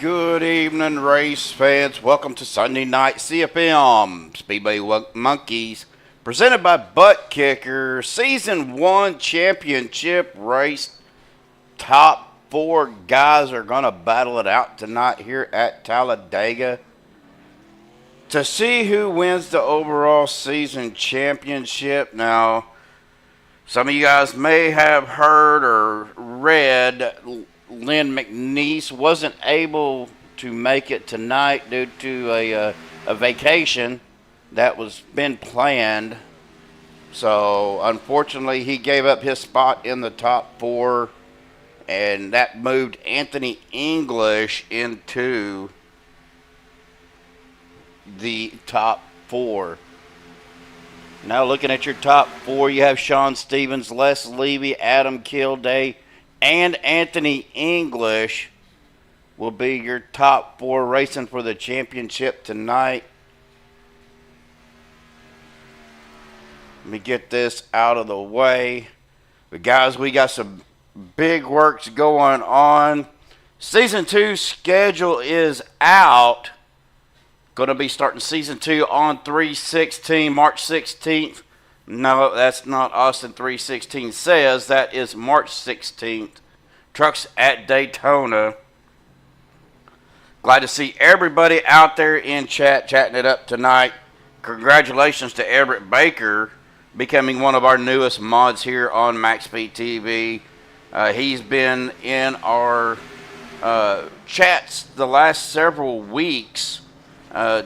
Good evening, race fans. Welcome to Sunday Night CFM Speedway Monkeys, presented by Buttkicker. Season 1 championship race. Top 4 guys are going to battle it out tonight here at Talladega to see who wins the overall season championship. Now, some of you guys may have heard or read Len McNeese wasn't able to make it tonight due to a vacation that was been planned. So, unfortunately, he gave up his spot in the top 4, and that moved Anthony English into the top 4. Now, looking at your top 4, you have Shawn Stevens, Les Levy, Adam Kilday, and Anthony English will be your top 4 racing for the championship tonight. Let me get this out of the way. But guys, we got some big works going on. Season 2 schedule is out. Going to be starting Season 2 on 3/16, March 16th. No, that's not Austin 3/16 says. That is March 16th. Trucks at Daytona. Glad to see everybody out there in chat, chatting it up tonight. Congratulations to Everett Baker becoming one of our newest mods here on MaxsPeED TV. He's been in our chats the last several weeks,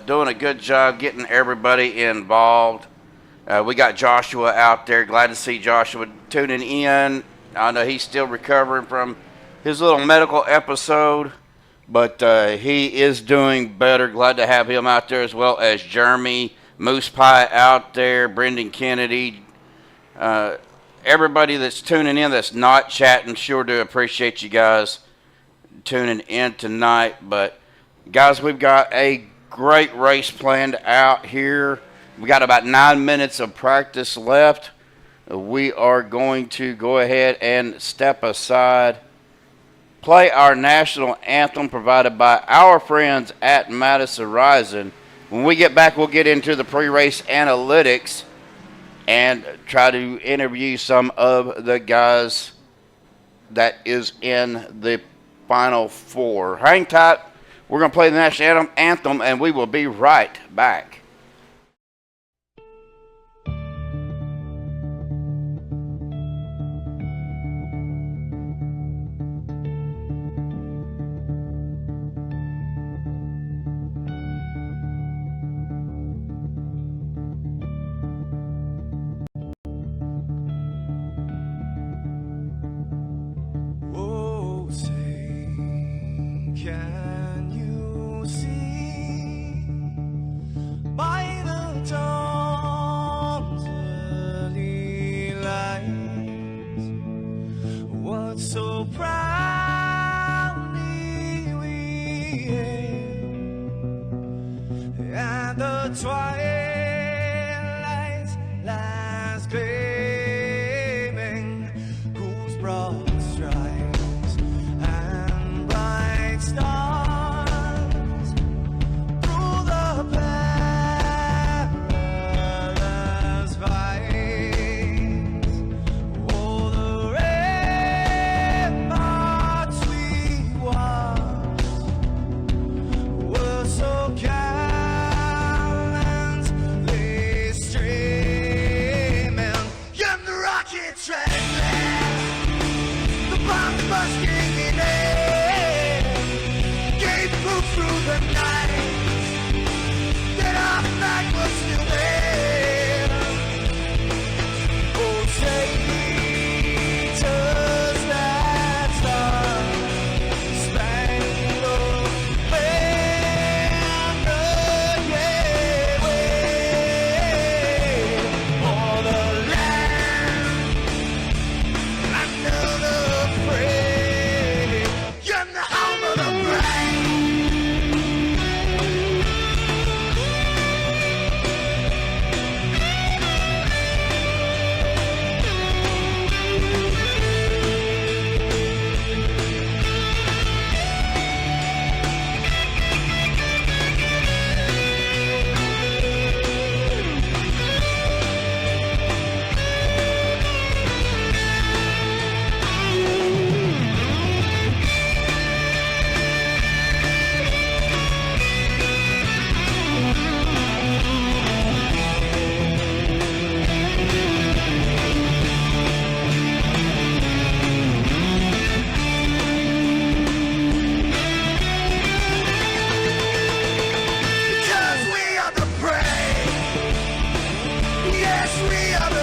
doing a good job getting everybody involved. We got Joshua out there. Glad to see Joshua tuning in. I know he's still recovering from his little medical episode, but he is doing better. Glad to have him out there, as well as Jeremy, Moose Pie out there, Brendan Kennedy. Everybody that's tuning in that's not chatting, sure do appreciate you guys tuning in tonight. But, guys, we've got a great race planned out here. We got about 9 minutes of practice left. We are going to go ahead and step aside, play our national anthem provided by our friends at Madison Horizon. When we get back, we'll get into the pre-race analytics and try to interview some of the guys that is in the Final 4. Hang tight. We're going to play the national anthem, and we will be right back. Can you see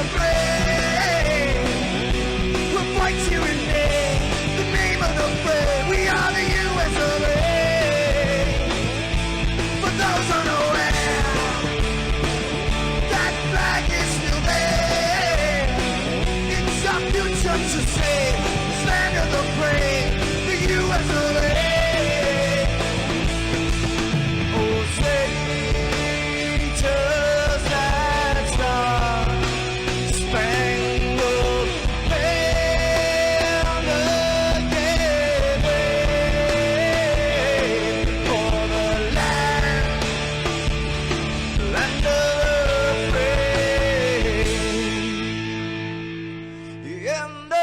the fray. We'll fight you in name, the name of the fray. We are the US of A. For those unaware, that flag is still there. It's our future to save, stand of the brave, the US of A. Oh, say, just that star, spangled banner gave way for the land of the free. In the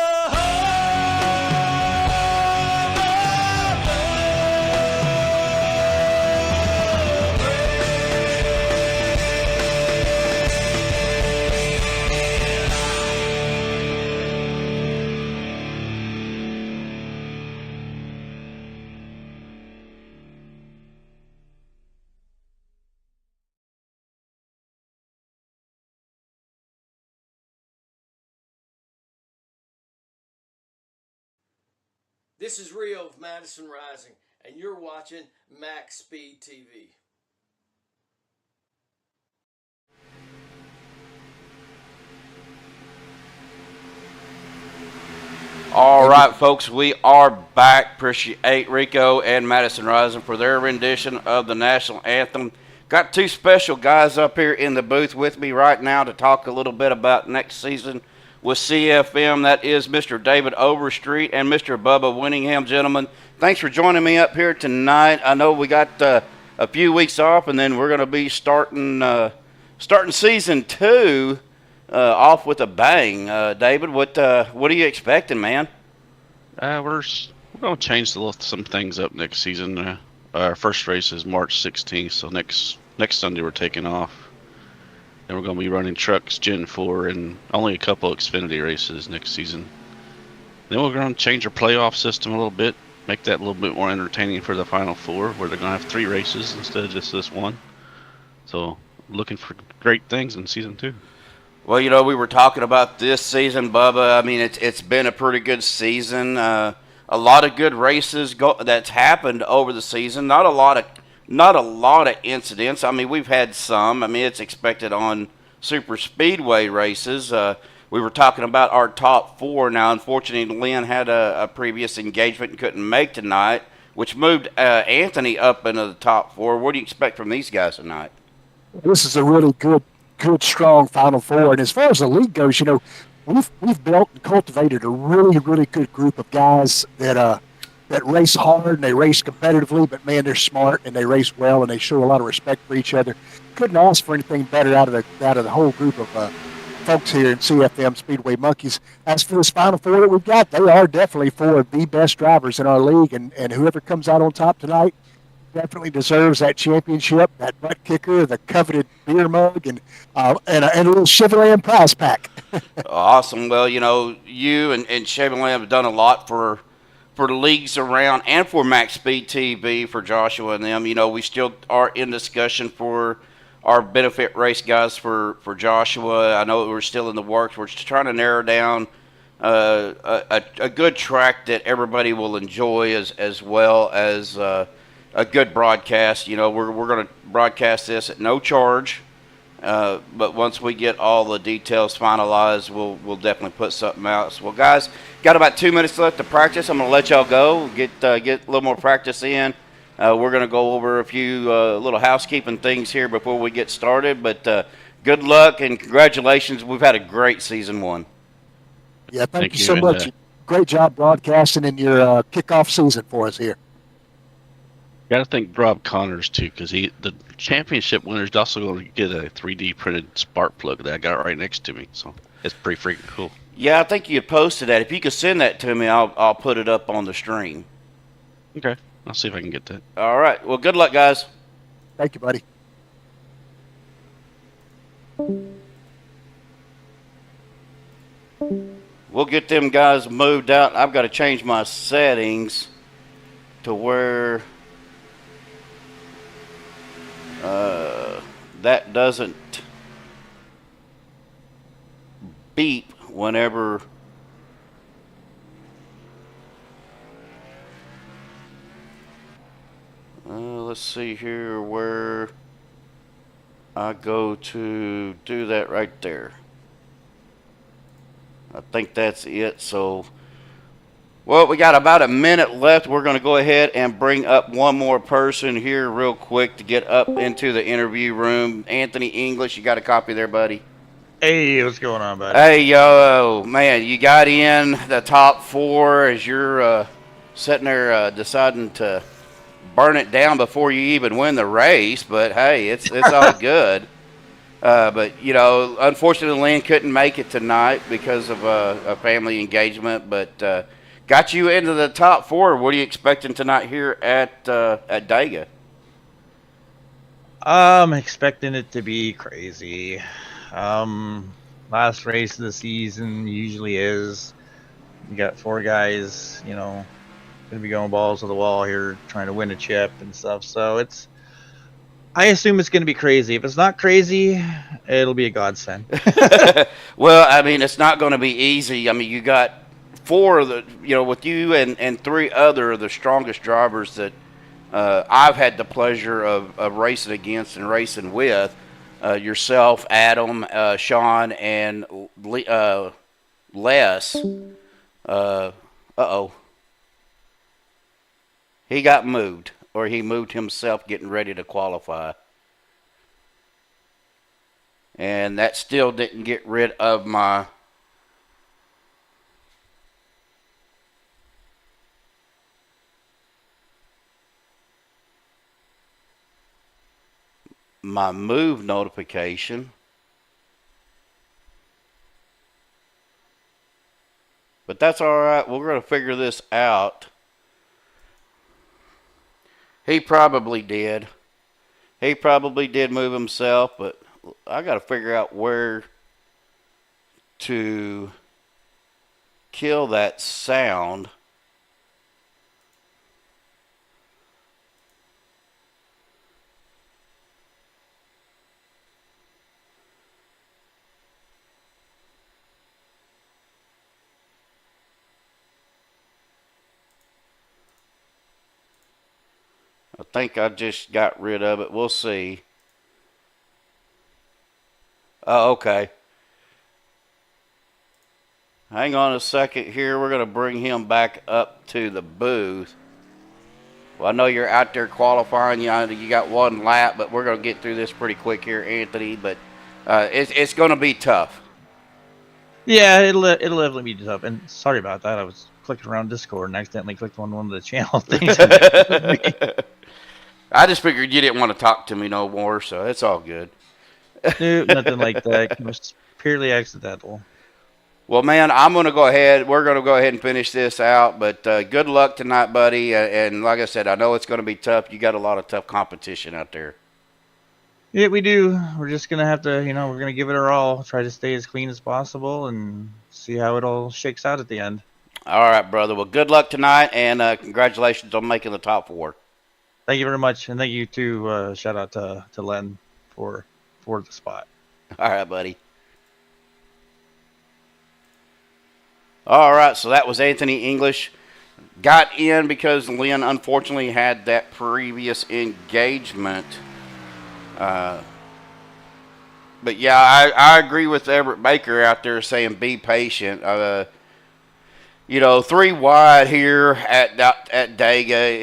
This is Rio of Madison Rising, and you're watching MaxsPEED TV. All right, folks, we are back. Appreciate Rico and Madison Rising for their rendition of the national anthem. Got two special guys up here in the booth with me right now to talk a little bit about next season with CFM. That is Mr. David Overstreet and Mr. Bubba Winningham. Gentlemen, thanks for joining me up here tonight. I know we got a few weeks off, and then we're going to be starting season 2 off with a bang. David, what are you expecting, man? We're going to change some things up next season. Our first race is March 16th, so next Sunday we're taking off. Then we're going to be running trucks Gen 4 and only a couple Xfinity races next season. Then we're going to change our playoff system a little bit, make that a little bit more entertaining for the Final Four, where they're going to have 3 races instead of just this one. So looking for great things in season 2. Well, you know, we were talking about this season, Bubba. I mean, it's been a pretty good season. A lot of good races that's happened over the season. Not a lot of incidents. I mean, we've had some. I mean, it's expected on super speedway races. We were talking about our top 4. Now, unfortunately, Len had a previous engagement and couldn't make tonight, which moved Anthony up into the top 4. What do you expect from these guys tonight? This is a really good, strong Final Four. And as far as the league goes, you know, we've built and cultivated a really, really good group of guys that race hard and they race competitively, but man, they're smart and they race well and they show a lot of respect for each other. Couldn't ask for anything better out of the whole group of folks here in CFM Speedway Monkeys. As for this Final Four that we've got, they are definitely 4 of the best drivers in our league, and whoever comes out on top tonight definitely deserves that championship, that butt kicker, the coveted beer mug, and a little Chevrolet prize pack. Awesome. Well, you know, you and Chevrolet have done a lot for the leagues around and for MaxsPEED TV, for Joshua and them. You know, we still are in discussion for our benefit race guys for Joshua. I know we're still in the works. We're just trying to narrow down a good track that everybody will enjoy as well as a good broadcast. You know, we're going to broadcast this at no charge, but once we get all the details finalized, we'll definitely put something out. So, well, guys, got about 2 minutes left to practice. I'm going to let y'all go, get a little more practice in. We're going to go over a few little housekeeping things here before we get started, but good luck and congratulations. We've had a great season 1. Yeah, thank you so much. Great job broadcasting in your kickoff season for us here. Got to thank Rob Connors too, because the championship winner's also going to get a 3D printed spark plug that I got right next to me, so it's pretty freaking cool. Yeah, I think you posted that. If you could send that to me, I'll put it up on the stream. Okay, I'll see if I can get that. All right. Well, good luck, guys. Thank you, buddy. We'll get them guys moved out. I've got to change my settings to where that doesn't beep whenever let's see here where I go to do that right there. I think that's it. So, well, we got about a minute left. We're going to go ahead and bring up one more person here real quick to get up into the interview room. Anthony English, you got a copy there, buddy? Hey, what's going on, buddy? Hey, yo, man, you got in the top 4 as you're sitting there deciding to burn it down before you even win the race. But, hey, it's all good. But, you know, unfortunately, Len couldn't make it tonight because of a family engagement. But got you into the top 4. What are you expecting tonight here at Dega? I'm expecting it to be crazy. Last race of the season usually is. You got 4 guys, you know, going to be going balls to the wall here trying to win a chip and stuff. So I assume it's going to be crazy. If it's not crazy, it'll be a godsend. Well, I mean, it's not going to be easy. I mean, you got 4 of the, you know, with you and 3 other of the strongest drivers that I've had the pleasure of racing against and racing with. Yourself, Adam, Sean, and Les. He got moved, or he moved himself getting ready to qualify. And that still didn't get rid of my move notification. But that's all right. We're going to figure this out. He probably did. He probably did move himself, but I got to figure out where to kill that sound. I think I just got rid of it. We'll see. Oh, okay. Hang on a second here. We're going to bring him back up to the booth. Well, I know you're out there qualifying. You got 1 lap, but we're going to get through this pretty quick here, Anthony. But it's going to be tough. Yeah, it'll definitely be tough. And sorry about that. I was clicking around Discord and accidentally clicked on one of the channel things. I just figured you didn't want to talk to me no more, so it's all good. No, nothing like that. It was purely accidental. Well, man, we're going to go ahead and finish this out. But good luck tonight, buddy. And like I said, I know it's going to be tough. You got a lot of tough competition out there. Yeah, we do. We're just going to have to, we're going to give it our all. Try to stay as clean as possible and see how it all shakes out at the end. All right, brother. Well, good luck tonight, and congratulations on making the top 4. Thank you very much. And thank you, too. Shout out to Len for the spot. All right, buddy. All right, so that was Anthony English. Got in because Len unfortunately had that previous engagement. But yeah, I agree with Everett Baker out there saying be patient. 3 wide here at Dega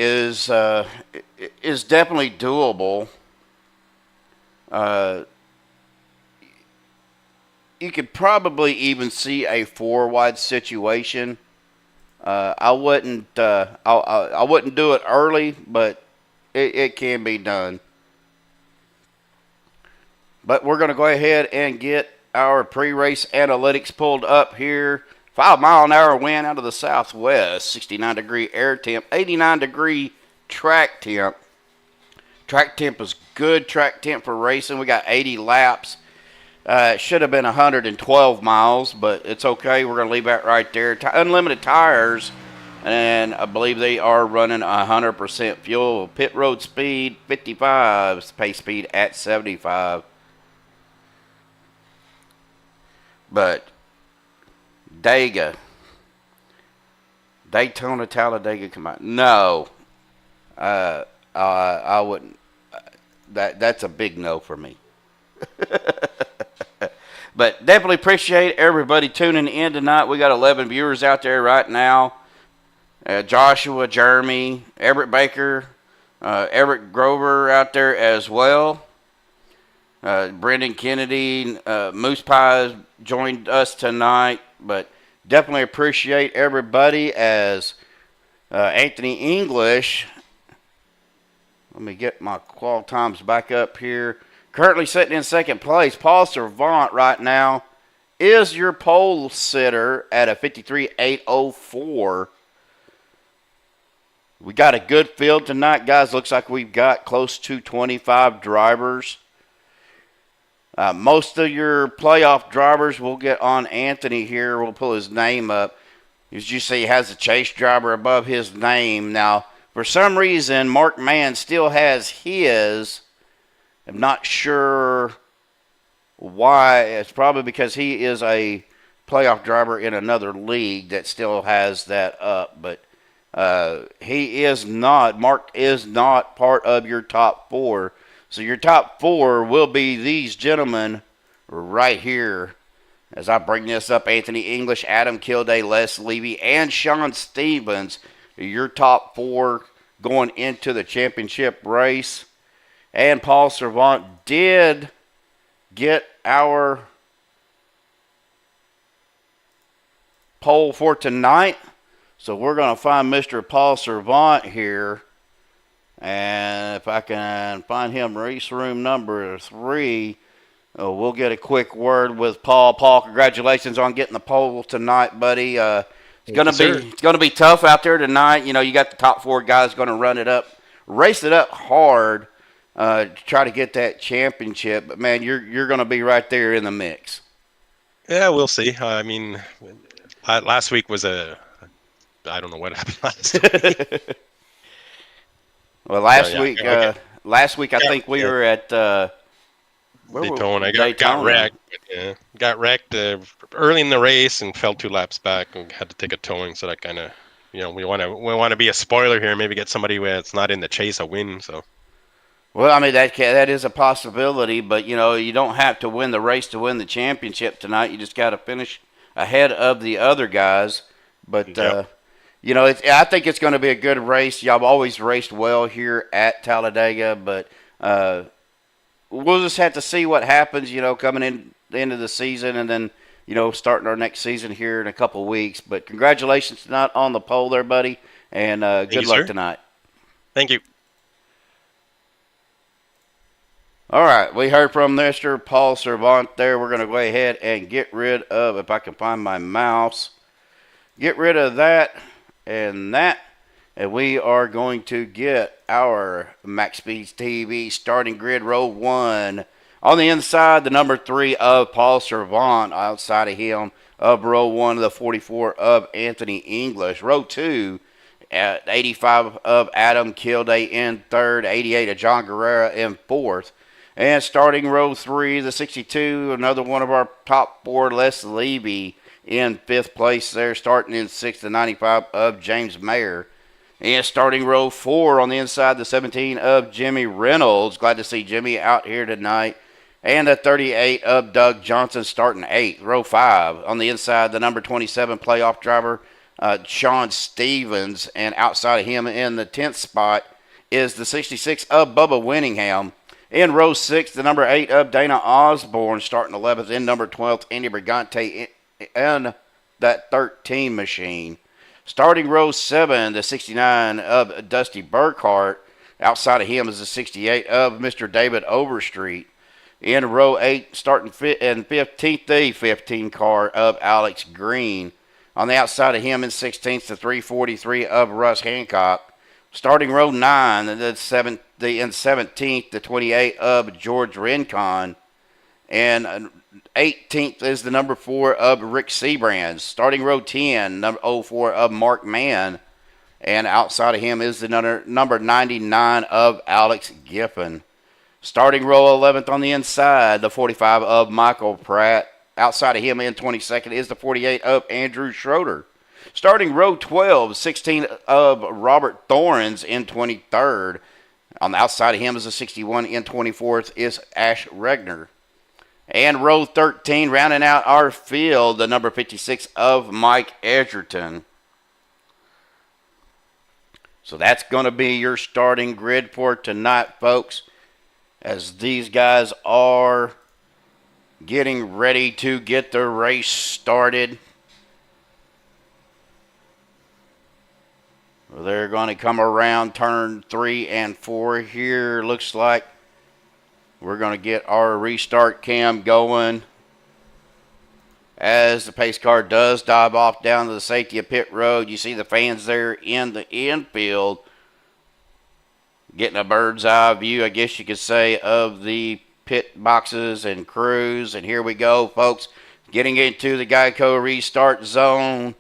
is definitely doable. You could probably even see a 4 wide situation. I wouldn't do it early, but it can be done. But we're going to go ahead and get our pre-race analytics pulled up here. 5 mile an hour wind out of the southwest, 69 degree air temp, 89 degree track temp. Track temp is good track temp for racing. We got 80 laps. It should have been 112 miles, but it's okay. We're going to leave that right there. Unlimited tires, and I believe they are running 100% fuel. Pit road speed, 55. Pace speed at 75. But Talladega. Daytona, Talladega combined. No. I wouldn't. That's a big no for me. But definitely appreciate everybody tuning in tonight. We got 11 viewers out there right now. Joshua, Jeremy, Everett Baker, Everett Grover out there as well. Brendan Kennedy, Moose Pie joined us tonight. But definitely appreciate everybody as Anthony English. Let me get my qual times back up here. Currently sitting in second place. Paul Servant right now is your pole sitter at a 53.804. We got a good field tonight, guys. Looks like we've got close to 25 drivers. Most of your playoff drivers will get on Anthony here. We'll pull his name up. As you see, he has a chase driver above his name. Now, for some reason, Mark Mann still has his. I'm not sure why. It's probably because he is a playoff driver in another league that still has that up. But he is not. Mark is not part of your top four. So your top four will be these gentlemen right here. As I bring this up, Anthony English, Adam Kilday, Les Levy, and Shawn Stevens. Your top four going into the championship race. And Paul Servant did get our poll for tonight. So we're going to find Mr. Paul Servant here. And if I can find him, race room number 3, we'll get a quick word with Paul. Paul, congratulations on getting the poll tonight, buddy. It's gonna be tough out there tonight. You know, you got the top 4 guys going to run it up, race it up hard. To try to get that championship, but man, you're going to be right there in the mix. Yeah, we'll see. I mean, last week was I don't know what happened last week. Well, last week I think we were at Daytona. Got wrecked. Yeah, got wrecked early in the race and fell 2 laps back and had to take a towing. So that kind of, we want to be a spoiler here and maybe get somebody where it's not in the chase a win. So. Well, I mean, that is a possibility, but, you don't have to win the race to win the championship tonight. You just got to finish ahead of the other guys. But, I think it's going to be a good race. Y'all have always raced well here at Talladega, but we'll just have to see what happens, coming in the end of the season and then, starting our next season here in a couple of weeks. But congratulations tonight on the pole there, buddy, and good luck tonight. Thank you. All right, we heard from Mr. Paul Servant there. We're going to go ahead and get rid of, if I can find my mouse, get rid of that and that. And we are going to get our MaxsPeed TV starting grid row 1. On the inside, the number 3 of Paul Servant. Outside of him, of row 1, the 44 of Anthony English. Row 2, at 85 of Adam Kilday in 3rd. 88 of John Guerrera in 4th. And starting row 3, the 62, another one of our top 4, Les Levy in 5th place there. Starting in 6th, the 95 of James Mayer. And starting row 4 on the inside, the 17 of Jimmy Reynolds. Glad to see Jimmy out here tonight. And the 38 of Doug Johnson starting 8th. Row 5 on the inside, the number 27 playoff driver, Shawn Stevens. And outside of him in the 10th spot is the 66 of Bubba Winningham. In row 6, the number 8 of Dana Osborne starting 11th. In number 12, Andy Brigante in that 13 machine. Starting row 7, the 69 of Dusty Burkhart. Outside of him is the 68 of Mr. David Overstreet. In row 8, starting in 15th, the 15 car of Alex Green. On the outside of him in 16th, the 343 of Russ Hancock. Starting row 9, in 17th, the 28 of George Rincon. And 18th is the number 4 of Rick Seabrand. Starting row 10, number 04 of Mark Mann. And outside of him is the number 99 of Alex Giffen. Starting row 11th on the inside, the 45 of Michael Pratt. outside of him in 22nd is the 48 of Andrew Schroeder. Starting row 12, 16 of Robert Thorns in 23rd. On the outside of him is a 61 in 24th is Ash Regner. And row 13, rounding out our field, the number 56 of Mike Edgerton. So that's going to be your starting grid for tonight, folks, as these guys are getting ready to get the race started. They're going to come around turn 3 and 4 here. Looks like we're going to get our restart cam going as the pace car does dive off down to the safety of pit road. You see the fans there in the infield getting a bird's eye view, I guess you could say, of the pit boxes and crews. And here we go, folks, getting into the Geico restart zone.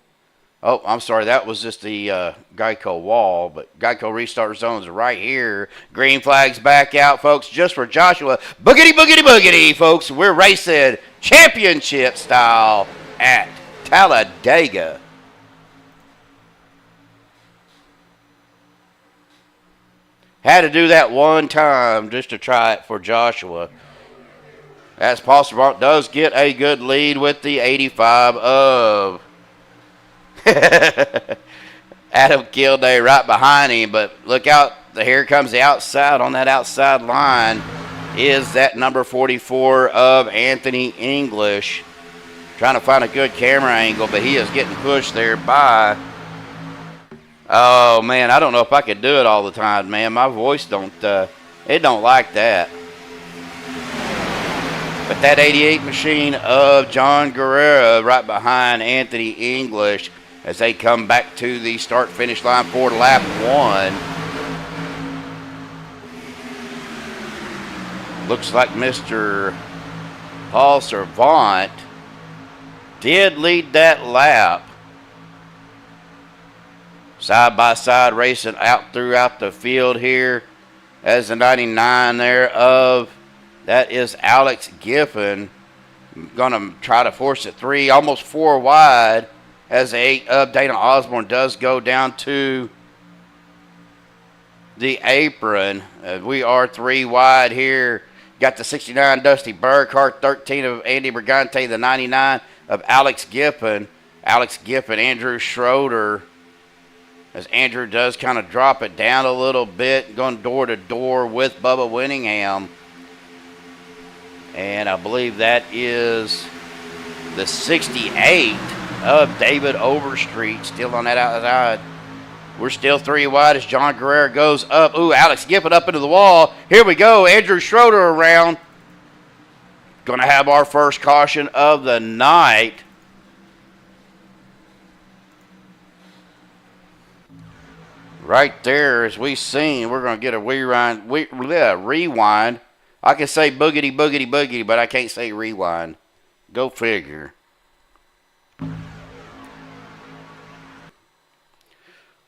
Oh, I'm sorry, that was just the Geico wall, but Geico restart zone is right here. Green flag's back out, folks, just for Joshua. Boogity, boogity, boogity, folks. We're racing championship style at Talladega. Had to do that one time just to try it for Joshua. As Paul Savant does get a good lead with the 85 of Adam Kilday right behind him, but look out, here comes the outside. On that outside line is that number 44 of Anthony English. Trying to find a good camera angle, but he is getting pushed there by, oh man, I don't know if I could do it all the time, man. My voice don't like that. But that 88 machine of John Guerrero right behind Anthony English as they come back to the start-finish line for lap 1. Looks like Mr. Paul Servant did lead that lap. Side-by-side racing out throughout the field here as the 99 there of, that is Alex Giffen. Going to try to force it 3, almost 4 wide. As the 8 of Dana Osborne does go down to the apron. We are 3 wide here. Got the 69 Dusty Burkhart, 13 of Andy Brigante, the 99 of Alex Giffen. Alex Giffen, Andrew Schroeder. As Andrew does kind of drop it down a little bit, going door to door with Bubba Winningham. And I believe that is the 68 of David Overstreet, still on that outside. We're still 3 wide as John Guerrero goes up. Ooh, Alex Giffen up into the wall. Here we go. Andrew Schroeder around. Going to have our first caution of the night. Right there, as we seen, we're going to get a rewind. I can say boogity, boogity, boogity, but I can't say rewind. Go figure.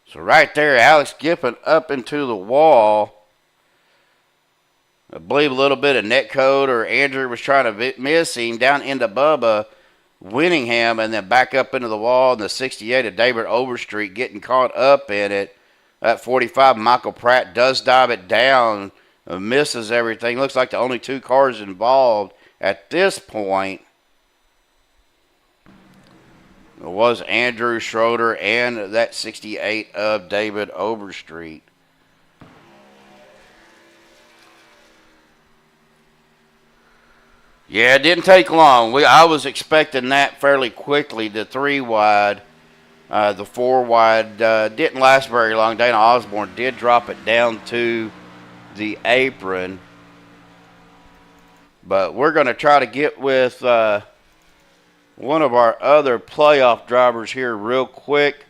So right there, Alex Giffen up into the wall. I believe a little bit of net code, or Andrew was trying to miss him down into Bubba Winningham, and then back up into the wall. And the 68 of David Overstreet getting caught up in it. At 45, Michael Pratt does dive it down, misses everything. Looks like the only 2 cars involved at this point was Andrew Schroeder and that 68 of David Overstreet. Yeah, it didn't take long. I was expecting that fairly quickly. The 3 wide, the 4 wide didn't last very long. Dana Osborne did drop it down to the apron. But we're going to try to get with one of our other playoff drivers here real quick.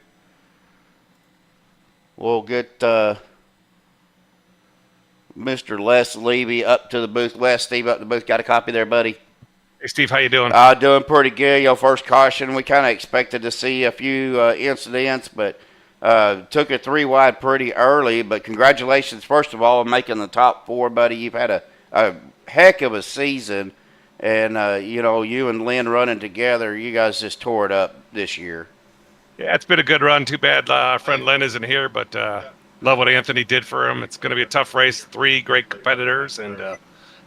We'll get Mr. Les Levy up to the booth. Les, Steve, up to the booth. Got a copy there, buddy? Hey, Steve, how you doing? Doing pretty good. Your first caution, we kind of expected to see a few incidents, but took a 3 wide pretty early. But congratulations, first of all, on making the top 4, buddy. You've had a heck of a season. And, you and Len running together, you guys just tore it up this year. Yeah, it's been a good run. Too bad our friend Len isn't here, but love what Anthony did for him. It's going to be a tough race. 3 great competitors, and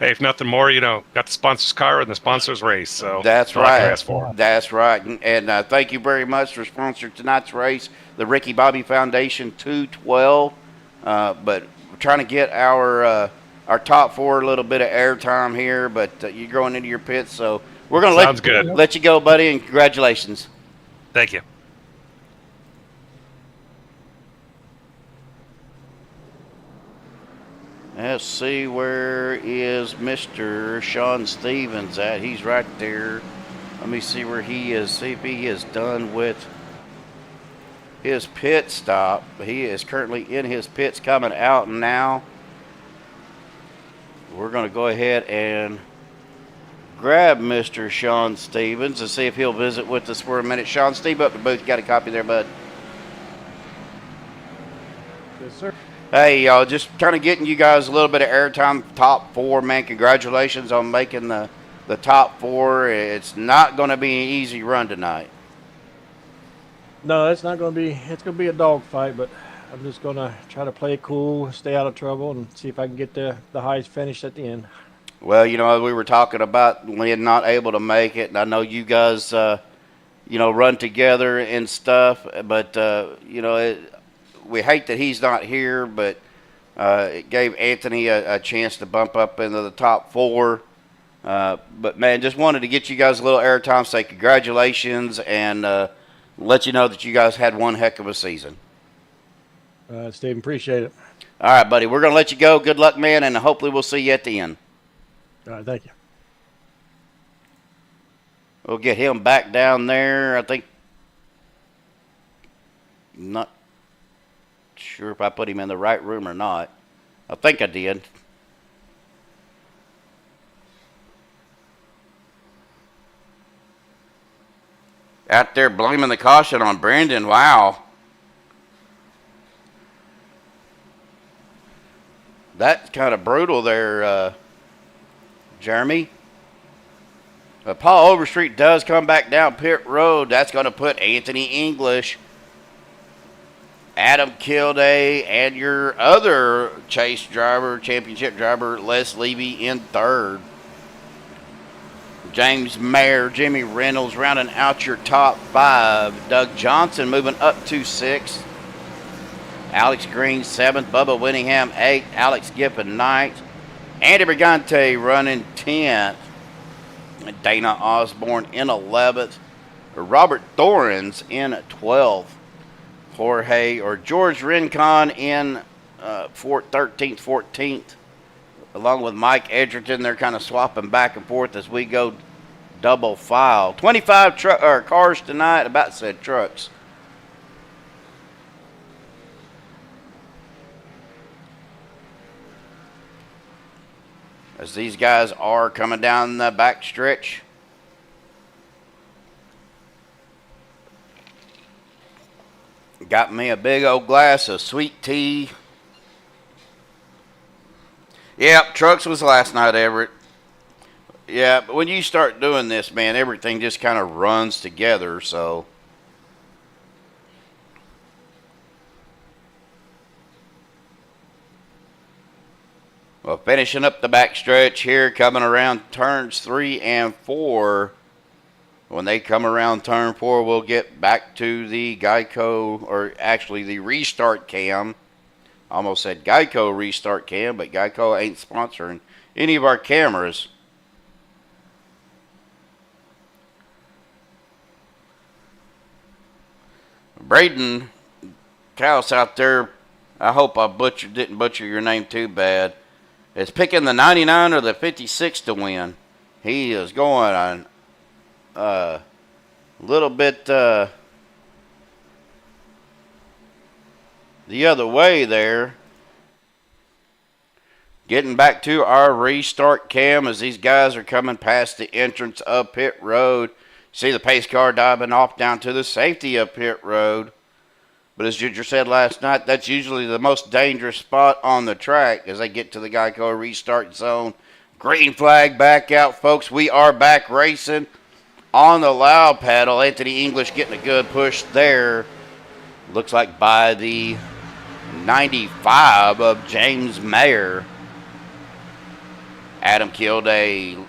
hey, if nothing more, got the sponsor's car and the sponsor's race. So that's all I can right. ask for. That's right. And thank you very much for sponsoring tonight's race, the Ricky Bobby Foundation 212. But we're trying to get our top 4 a little bit of airtime here, but you're going into your pits, so we're going to let you go, buddy, and congratulations. Thank you. Let's see, where is Mr. Shawn Stevens at? He's right there. Let me see where he is. See if he is done with his pit stop. He is currently in his pits, coming out now. We're going to go ahead and grab Mr. Shawn Stevens and see if he'll visit with us for a minute. Shawn, Steve up the booth. You got a copy there, bud? Yes, sir. Hey, y'all, just kind of getting you guys a little bit of airtime. Top 4, man. Congratulations on making the top 4. It's not going to be an easy run tonight. No, it's not going to be. It's going to be a dogfight, but I'm just going to try to play it cool, stay out of trouble, and see if I can get the highest finish at the end. Well, we were talking about Len not able to make it, and I know you guys, run together and stuff, but, we hate that he's not here, but it gave Anthony a chance to bump up into the top 4. But, man, just wanted to get you guys a little airtime, say congratulations, and let you know that you guys had one heck of a season. Steve, appreciate it. All right, buddy. We're going to let you go. Good luck, man, and hopefully we'll see you at the end. All right, thank you. We'll get him back down there. I think not sure if I put him in the right room or not. I think I did. Out there blaming the caution on Brandon. Wow. That's kind of brutal there, Jeremy. Paul Overstreet does come back down pit road. That's going to put Anthony English, Adam Kilday, and your other chase driver, championship driver, Les Levy in 3rd. James Mayer, Jimmy Reynolds rounding out your top 5. Doug Johnson moving up to 6th. Alex Green 7th. Bubba Winningham 8th. Alex Giffen 9th. Andy Brigante running 10th. Dana Osborne in 11th. Robert Thorens in 12th. George Rincon in 13th, 14th. Along with Mike Edgerton, they're kind of swapping back and forth as we go double file. 25 cars tonight, about said trucks. As these guys are coming down the back stretch. Got me a big old glass of sweet tea. Yep, trucks was last night, Everett. Yeah, but when you start doing this, man, everything just kind of runs together, so. Well, finishing up the back stretch here, coming around turns 3 and 4. When they come around turn 4, we'll get back to the Geico, or actually the restart cam. Almost said Geico restart cam, but Geico ain't sponsoring any of our cameras. Braden Kaus out there, I hope I didn't butcher your name too bad. Is picking the 99 or the 56 to win. He is going on a little bit the other way there. Getting back to our restart cam as these guys are coming past the entrance of pit road. See the pace car diving off down to the safety of pit road. But as Ginger said last night, that's usually the most dangerous spot on the track as they get to the Geico restart zone. Green flag back out, folks. We are back racing on the loud paddle. Anthony English getting a good push there. Looks like by the 95 of James Mayer. Adam Kilday,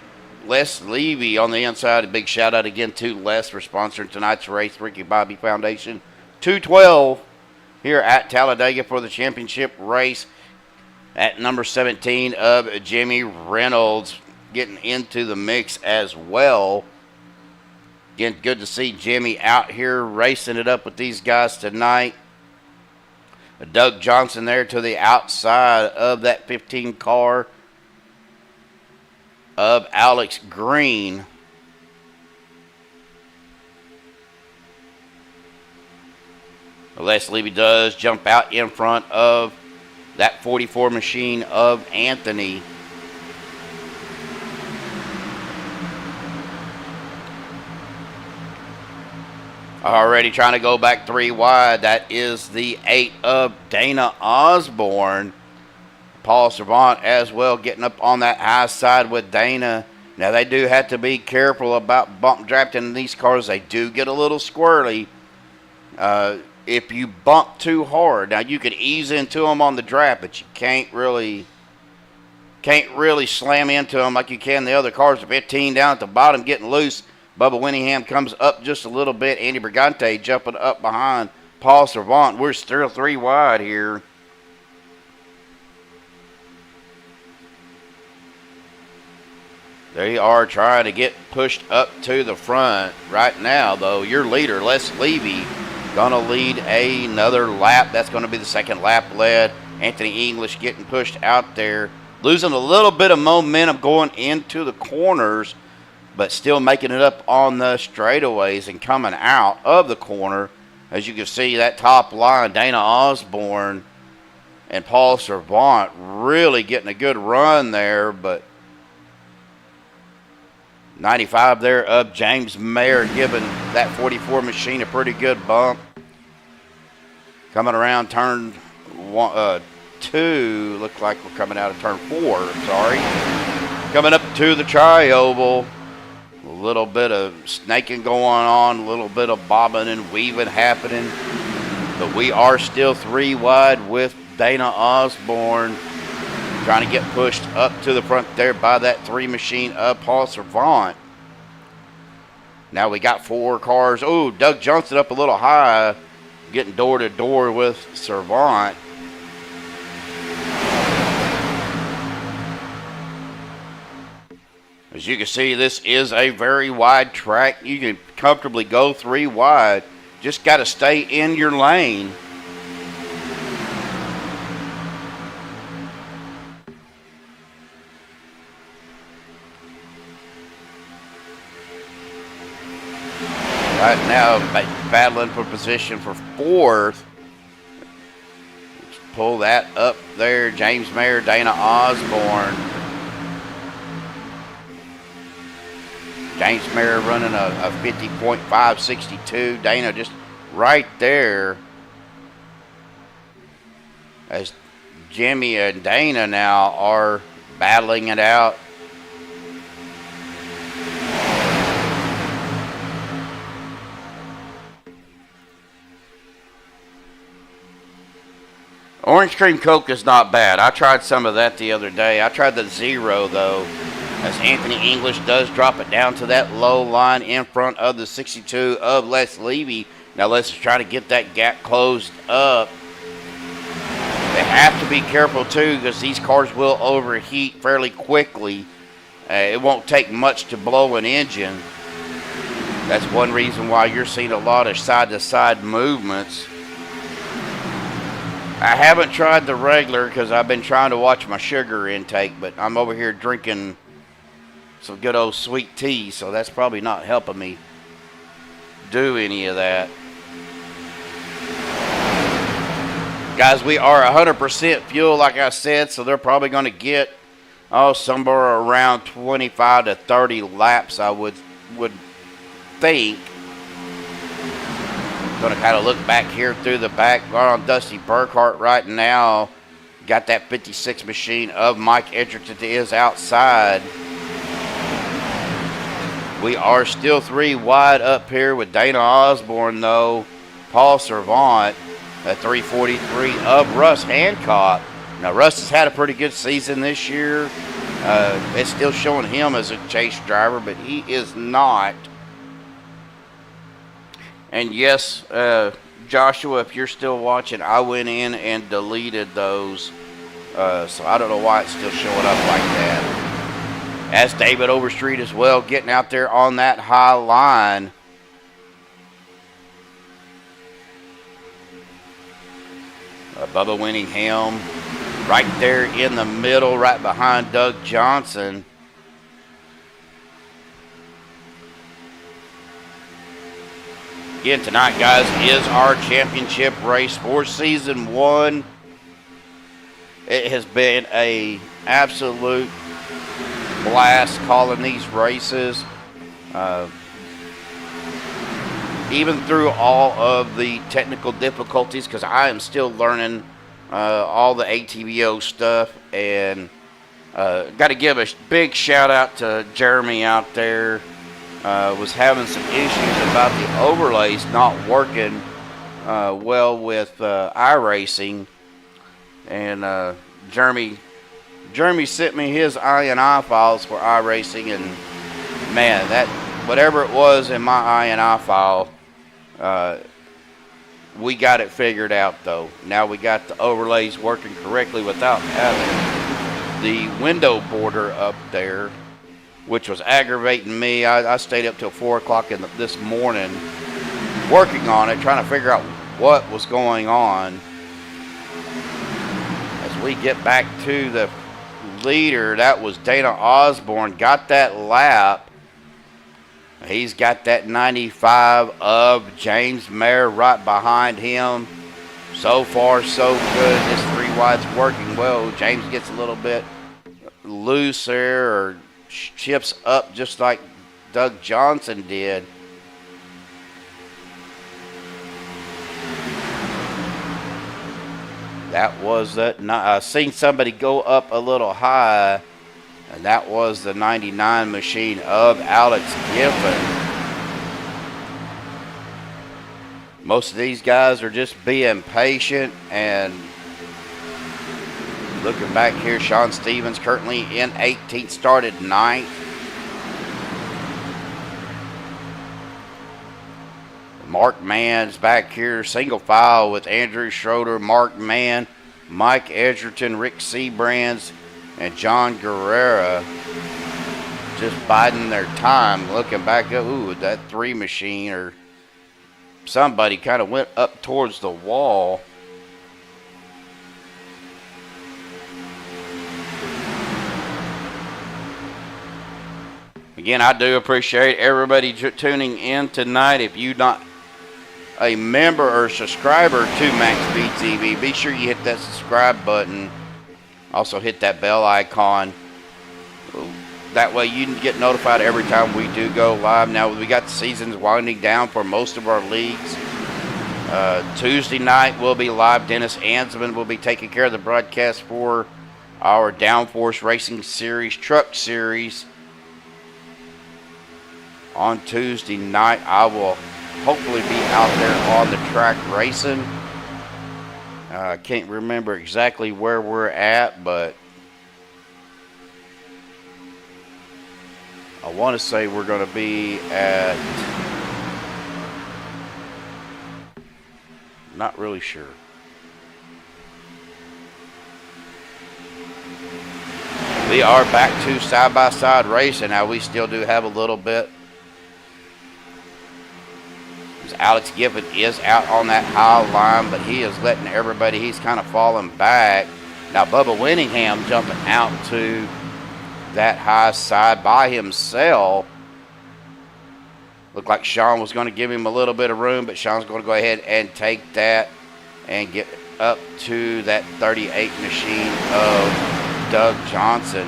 Les Levy on the inside. A big shout out again to Les for sponsoring tonight's race. Ricky Bobby Foundation. 212 here at Talladega for the championship race. At number 17 of Jimmy Reynolds getting into the mix as well. Again, good to see Jimmy out here racing it up with these guys tonight. Doug Johnson there to the outside of that 15 car of Alex Green. Les Levy does jump out in front of that 44 machine of Anthony. Already trying to go back 3 wide. That is the 8 of Dana Osborne. Paul Servant as well getting up on that high side with Dana. Now they do have to be careful about bump drafting in these cars. They do get a little squirrely. If you bump too hard, now you can ease into them on the draft, but you can't really slam into them like you can the other cars. The 15 down at the bottom getting loose. Bubba Winningham comes up just a little bit. Andy Brigante jumping up behind Paul Servant. We're still 3 wide here. They are trying to get pushed up to the front. Right now, though, your leader, Les Levy, going to lead another lap. That's going to be the second lap led. Anthony English getting pushed out there. Losing a little bit of momentum going into the corners, but still making it up on the straightaways and coming out of the corner. As you can see, that top line, Dana Osborne and Paul Servant really getting a good run there, but 95 there of James Mayer giving that 44 machine a pretty good bump. Coming around turn 2, looks like we're coming out of turn 4, sorry. Coming up to the tri-oval. A little bit of snaking going on, a little bit of bobbing and weaving happening. But we are still 3 wide with Dana Osborne trying to get pushed up to the front there by that 3 machine of Paul Servant. Now we got 4 cars. Oh, Doug Johnson up a little high, getting door to door with Servant. As you can see, this is a very wide track. You can comfortably go 3 wide. Just got to stay in your lane. Right now, battling for position for 4th. Let's pull that up there. James Mayer, Dana Osborne. James Mayer running a 50.562. Dana just right there. As Jimmy and Dana now are battling it out. Orange cream Coke is not bad. I tried some of that the other day. I tried the Zero, though, as Anthony English does drop it down to that low line in front of the 62 of Les Levy. Now let's try to get that gap closed up. They have to be careful, too, because these cars will overheat fairly quickly. It won't take much to blow an engine. That's one reason why you're seeing a lot of side-to-side movements. I haven't tried the regular because I've been trying to watch my sugar intake, but I'm over here drinking some good old sweet tea, so that's probably not helping me do any of that. Guys, we are 100% fuel, like I said, so they're probably going to get somewhere around 25 to 30 laps, I would think. Going to kind of look back here through the back. We're on Dusty Burkhart right now. Got that 56 machine of Mike Edgerton to his outside. We are still 3 wide up here with Dana Osborne, though. Paul Servant at 343 of Russ Hancock. Now, Russ has had a pretty good season this year. It's still showing him as a chase driver, but he is not. And yes, Joshua, if you're still watching, I went in and deleted those. So I don't know why it's still showing up like that. That's David Overstreet as well, getting out there on that high line. Bubba Winningham right there in the middle, right behind Doug Johnson. Again, tonight, guys, is our championship race for Season 1. It has been an absolute blast calling these races. Even through all of the technical difficulties, because I am still learning all the ATVO stuff. And got to give a big shout out to Jeremy out there. Was having some issues about the overlays not working well with iRacing. And Jeremy sent me his INI files for iRacing, and man, that whatever it was in my INI file, we got it figured out though. Now we got the overlays working correctly without having the window border up there, which was aggravating me. I stayed up till 4 o'clock this morning working on it, trying to figure out what was going on. As we get back to the leader, that was Dana Osborne, got that lap. He's got that 95 of James Mayer right behind him. So far, so good. This 3 wide's working well. James gets a little bit loose there, or chips up just like Doug Johnson did. That was that. I seen somebody go up a little high, and that was the 99 machine of Alex Giffen. Most of these guys are just being patient, and looking back here, Shawn Stevens currently in 18th, started 9th. Mark Mann's back here, single file with Andrew Schroeder, Mark Mann, Mike Edgerton, Rick Seabrands, and John Guerrera just biding their time. Looking back up, ooh, that 3 machine or somebody kind of went up towards the wall. Again, I do appreciate everybody tuning in tonight. If you're not a member or subscriber to MaxsPeed TV, be sure you hit that subscribe button. Also hit that bell icon. That way you can get notified every time we do go live. Now, we got the seasons winding down for most of our leagues. Tuesday night we'll be live. Dennis Ansman will be taking care of the broadcast for our Downforce Racing Series, Truck Series. On Tuesday night, I will hopefully be out there on the track racing. I can't remember exactly where we're at, but I want to say we're going to be at, not really sure. We are back to side-by-side racing. Now, we still do have a little bit. Alex Giffen is out on that high line, but he is letting everybody, he's kind of falling back. Now, Bubba Winningham jumping out to that high side by himself. Looked like Shawn was going to give him a little bit of room, but Shawn's going to go ahead and take that and get up to that 38 machine of Doug Johnson.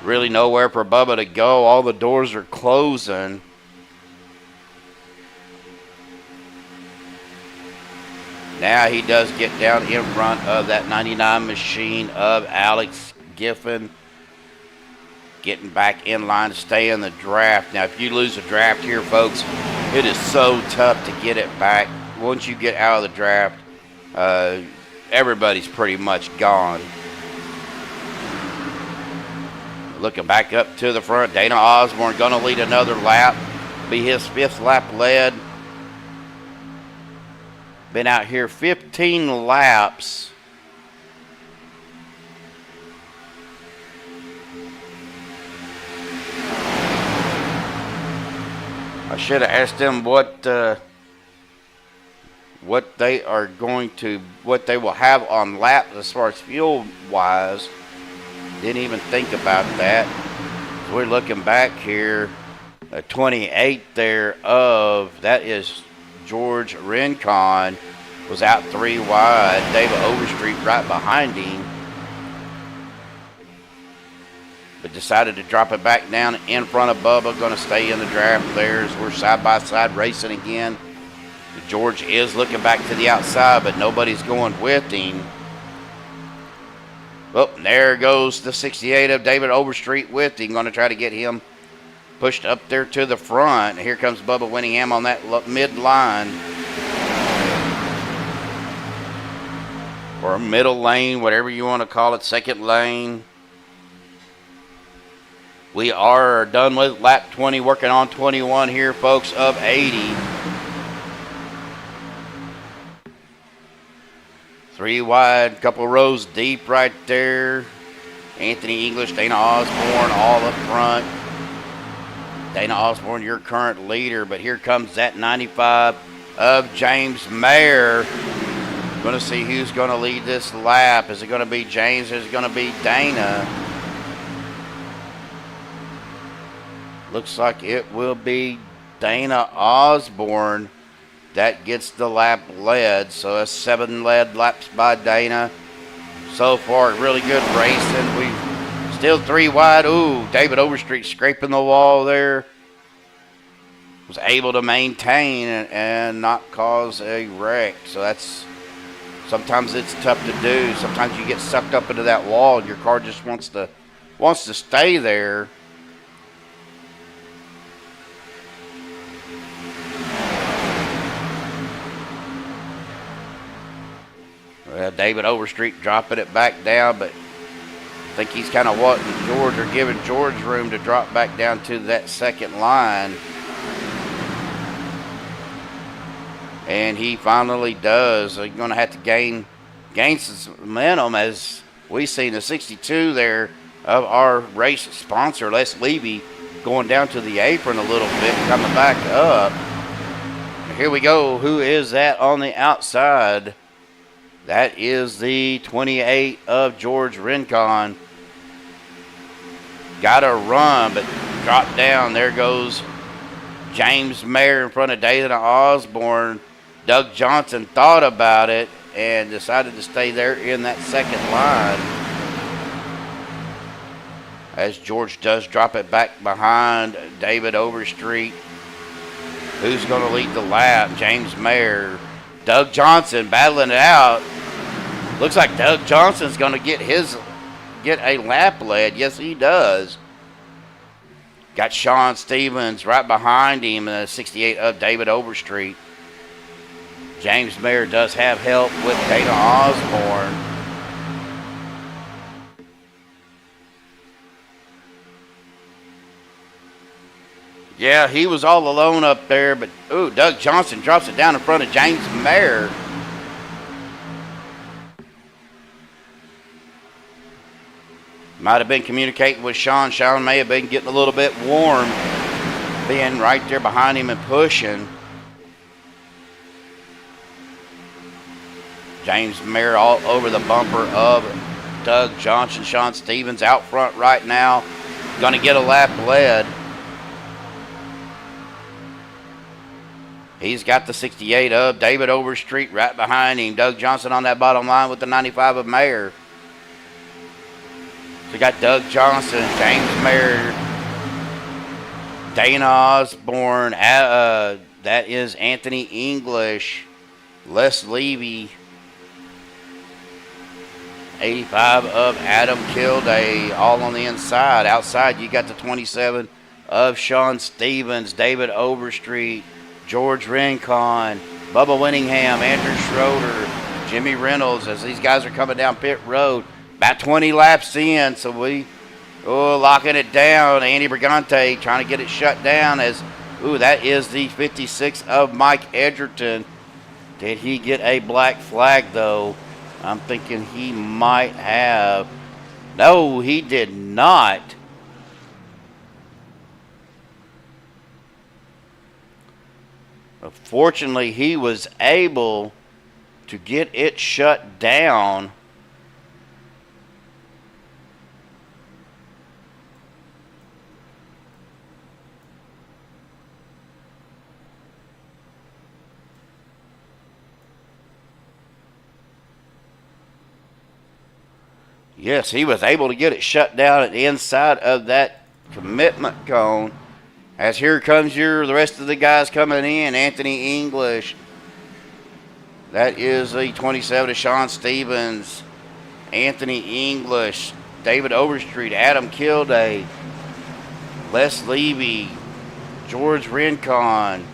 Really nowhere for Bubba to go. All the doors are closing. Now he does get down in front of that 99 machine of Alex Giffen. Getting back in line to stay in the draft. Now, if you lose a draft here, folks, it is so tough to get it back. Once you get out of the draft, everybody's pretty much gone. Looking back up to the front, Dana Osborne going to lead another lap. Be his 5th lap led. Been out here 15 laps. I should have asked them what they will have on lap as far as fuel wise. Didn't even think about that. So we're looking back here, 28 there of that is George Rincon was out 3 wide. David Overstreet right behind him, but decided to drop it back down in front of Bubba. Going to stay in the draft there as we're side by side racing again. George is looking back to the outside, but nobody's going with him. Well, there goes the 68 of David Overstreet with him. Going to try to get him pushed up there to the front. Here comes Bubba Winningham on that mid-line. Or middle lane, whatever you want to call it, second lane. We are done with lap 20, working on 21 here, folks, of 80. 3 wide, couple rows deep right there. Anthony English, Dana Osborne all up front. Dana Osborne, your current leader, but here comes that 95 of James Mayer. Going to see who's going to lead this lap. Is it going to be James or is it going to be Dana? Looks like it will be Dana Osborne that gets the lap led. So that's 7 led laps by Dana. So far, really good racing. We still 3 wide. Ooh, David Overstreet scraping the wall there. Was able to maintain and not cause a wreck. So that's, sometimes it's tough to do. Sometimes you get sucked up into that wall and your car just wants to stay there. Well, David Overstreet dropping it back down, but I think he's kind of wanting George or giving George room to drop back down to that second line. And he finally does. He's going to have to gain some momentum, as we see the 62 there of our race sponsor, Les Levy, going down to the apron a little bit, coming back up. Here we go. Who is that on the outside? That is the 28 of George Rincon. Got to run, but dropped down. There goes James Mayer in front of Dana Osborne. Doug Johnson thought about it and decided to stay there in that second line. As George does drop it back behind David Overstreet. Who's going to lead the lap? James Mayer. Doug Johnson battling it out. Looks like Doug Johnson's going to get a lap lead. Yes, he does. Got Shawn Stevens right behind him, 68 of David Overstreet. James Mayer does have help with Dana Osborne. Yeah, he was all alone up there, but ooh, Doug Johnson drops it down in front of James Mayer. Might have been communicating with Sean. Sean may have been getting a little bit warm, being right there behind him and pushing. James Mayer all over the bumper of Doug Johnson. Shawn Stevens out front right now. Going to get a lap lead. He's got the 68 of David Overstreet right behind him. Doug Johnson on that bottom line with the 95 of Mayer. We got Doug Johnson, James Mayer, Dana Osborne. That is Anthony English. Les Levy. 85 of Adam Kilday, all on the inside. Outside, you got the 27 of Shawn Stevens, David Overstreet, George Rincon, Bubba Winningham, Andrew Schroeder, Jimmy Reynolds, as these guys are coming down pit road. About 20 laps in, so we locking it down. Andy Brigante trying to get it shut down as, that is the 56 of Mike Edgerton. Did he get a black flag, though? I'm thinking he might have. No, he did not. Fortunately, he was able to get it shut down. Yes, he was able to get it shut down at the inside of that commitment cone. As here comes the rest of the guys coming in. Anthony English. That is the 27 of Shawn Stevens. Anthony English. David Overstreet. Adam Kilday. Les Levy. George Rincon.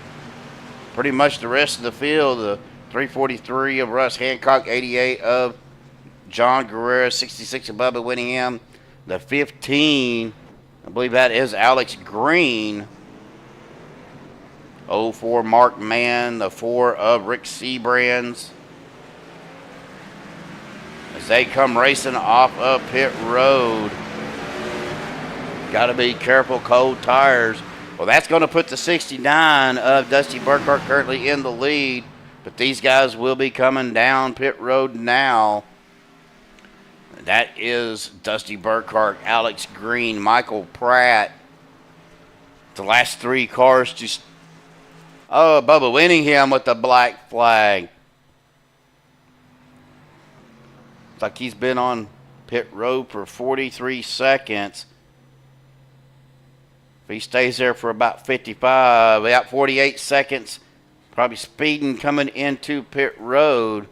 Pretty much the rest of the field. The 343 of Russ Hancock. 88 of John Guerrero, 66 of Bubba Winningham. The 15, I believe that is Alex Green. 04 Mark Mann. The 4 of Rick Sebrands. As they come racing off of pit road. Got to be careful, cold tires. Well, that's going to put the 69 of Dusty Burkhart currently in the lead. But these guys will be coming down pit road now. That is Dusty Burkhart, Alex Green, Michael Pratt. The last 3 cars just... Bubba Winningham with the black flag. Looks like he's been on pit road for 43 seconds. If he stays there for about 55, about 48 seconds, probably speeding coming into pit road.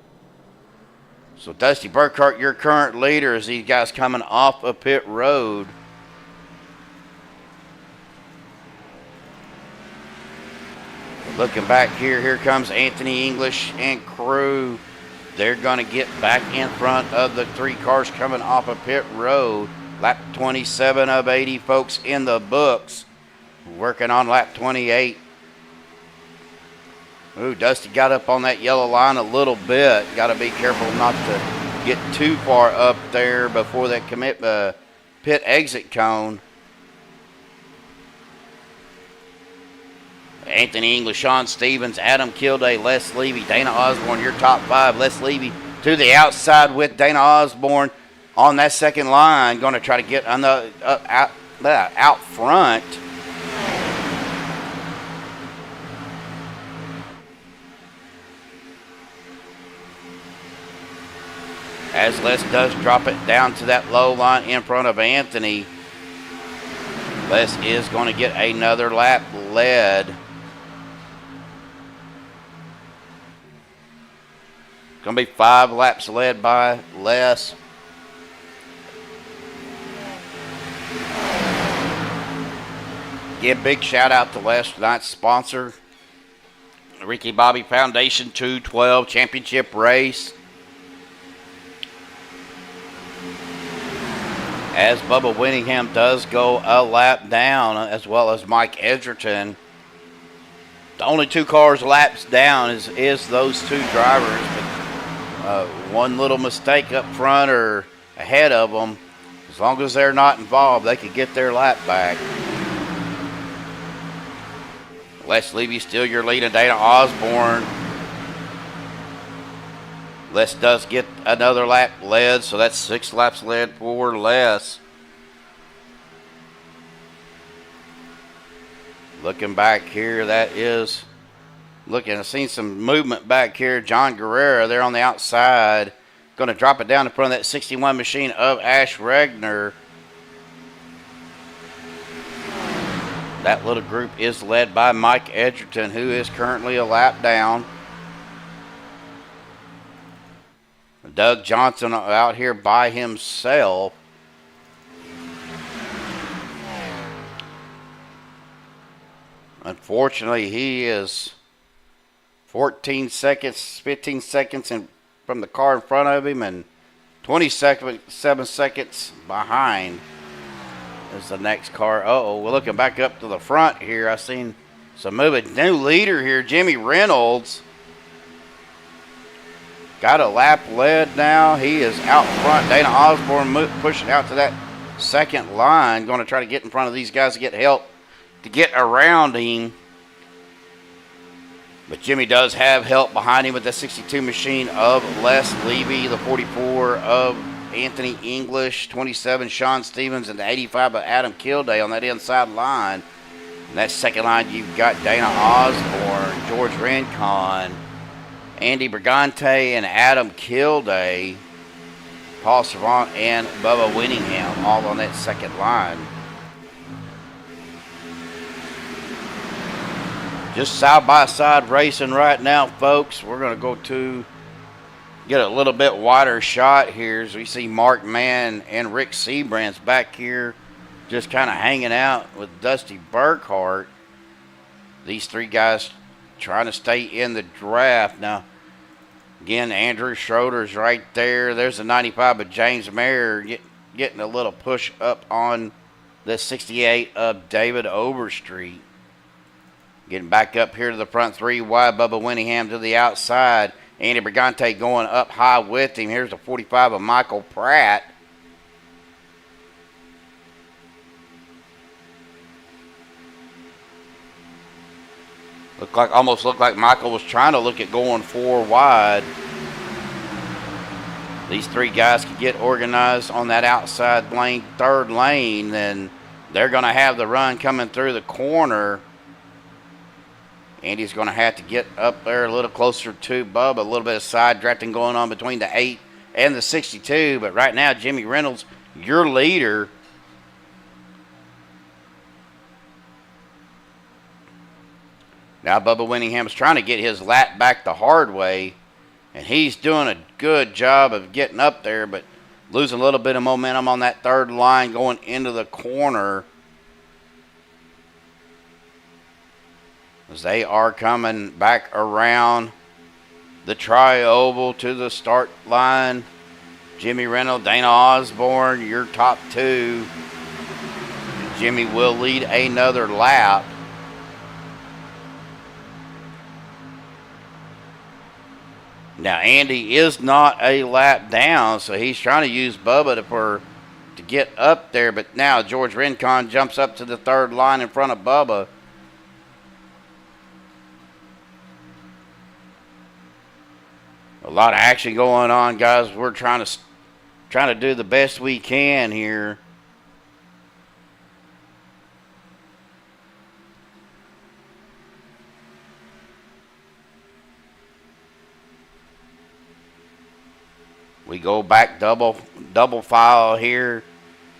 So Dusty Burkhart, your current leader, as these guys coming off of pit road. Looking back here comes Anthony English and crew. They're going to get back in front of the 3 cars coming off of pit road. Lap 27 of 80 folks in the books. Working on lap 28. Dusty got up on that yellow line a little bit. Got to be careful not to get too far up there before that pit exit cone. Anthony English, Shawn Stevens, Adam Kilday, Les Levy, Dana Osborne, your top 5. Les Levy to the outside with Dana Osborne on that second line. Going to try to get on the out front. As Les does drop it down to that low line in front of Anthony. Les is going to get another lap led. Going to be 5 laps led by Les. Give a big shout out to Les, tonight's sponsor, Ricky Bobby Foundation 212 Championship Race. As Bubba Winningham does go a lap down, as well as Mike Edgerton. The only 2 cars laps down is those 2 drivers. But one little mistake up front or ahead of them, as long as they're not involved, they could get their lap back. Les Levy still your lead, and Dana Osborne. Les does get another lap led, so that's 6 laps led for Les. Looking back here, that is looking. I've seen some movement back here. John Guerrero there on the outside. Going to drop it down in front of that 61 machine of Ash Regner. That little group is led by Mike Edgerton, who is currently a lap down. Doug Johnson out here by himself. Unfortunately, he is 14 seconds, 15 seconds from the car in front of him, and 27 seconds behind is the next car. Uh-oh, we're looking back up to the front here. I seen some movement. New leader here, Jimmy Reynolds. Got a lap led now. He is out front. Dana Osborne pushing out to that second line. Going to try to get in front of these guys to get help to get around him. But Jimmy does have help behind him with the 62 machine of Les Levy, the 44 of Anthony English, 27 Shawn Stevens, and the 85 of Adam Kilday on that inside line. And that second line, you've got Dana Osborne, George Rincon, Andy Brigante, and Adam Kilday, Paul Servant, and Bubba Winningham, all on that second line. Just side-by-side racing right now, folks. We're going to go to get a little bit wider shot here as we see Mark Mann and Rick Seabrand's back here just kind of hanging out with Dusty Burkhart. These three guys trying to stay in the draft. Now, again, Andrew Schroeder's right there. There's the 95 of James Mayer getting a little push up on the 68 of David Overstreet. Getting back up here to the front three wide. Bubba Winningham to the outside. Andy Brigante going up high with him. Here's the 45 of Michael Pratt. Almost looked like Michael was trying to look at going 4 wide. These three guys could get organized on that outside lane, third lane, then they're going to have the run coming through the corner. Andy's going to have to get up there a little closer to Bubba. A little bit of side drafting going on between the 8 and the 62. But right now, Jimmy Reynolds, your leader. Now Bubba Winningham's trying to get his lap back the hard way. And he's doing a good job of getting up there, but losing a little bit of momentum on that third line going into the corner. As they are coming back around the tri-oval to the start line. Jimmy Reynolds, Dana Osborne, your top two. Jimmy will lead another lap. Now, Andy is not a lap down, so he's trying to use Bubba to get up there. But now George Rincon jumps up to the third line in front of Bubba. A lot of action going on, guys. We're trying to do the best we can here. We go back double file here.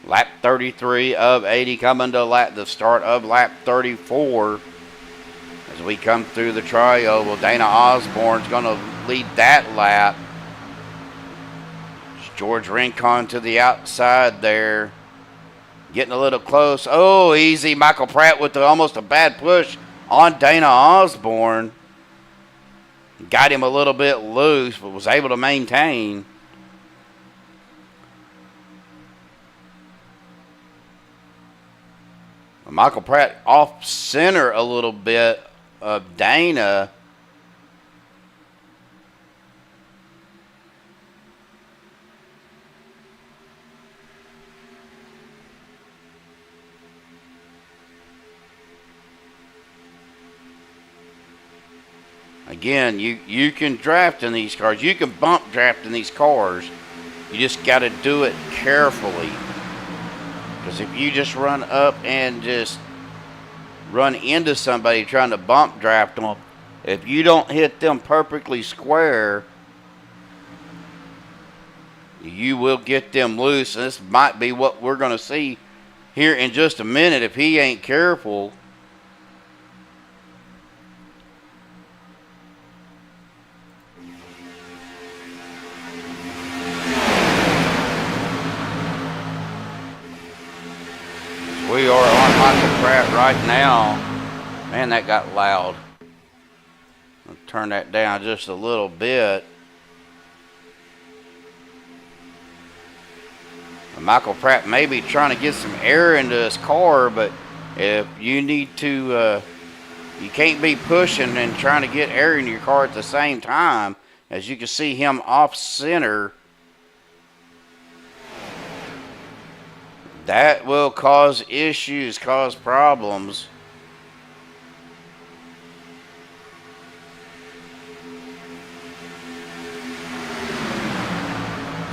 Lap 33 of 80 coming to the start of lap 34. As we come through the tri-oval, Dana Osborne's going to lead that lap. George Rincon to the outside there. Getting a little close. Oh, easy. Michael Pratt with almost a bad push on Dana Osborne. Got him a little bit loose, but was able to maintain. Michael Pratt off center a little bit of Dana. Again, you can draft in these cars. You can bump draft in these cars. You just got to do it carefully. Because if you just run up and just run into somebody trying to bump draft them, if you don't hit them perfectly square, you will get them loose. And this might be what we're going to see here in just a minute if he ain't careful. right now, man, that got loud. I'll turn that down just a little bit. Michael Pratt may be trying to get some air into his car, but if you need to, you can't be pushing and trying to get air in your car at the same time. As you can see him off center, that will cause issues, cause problems.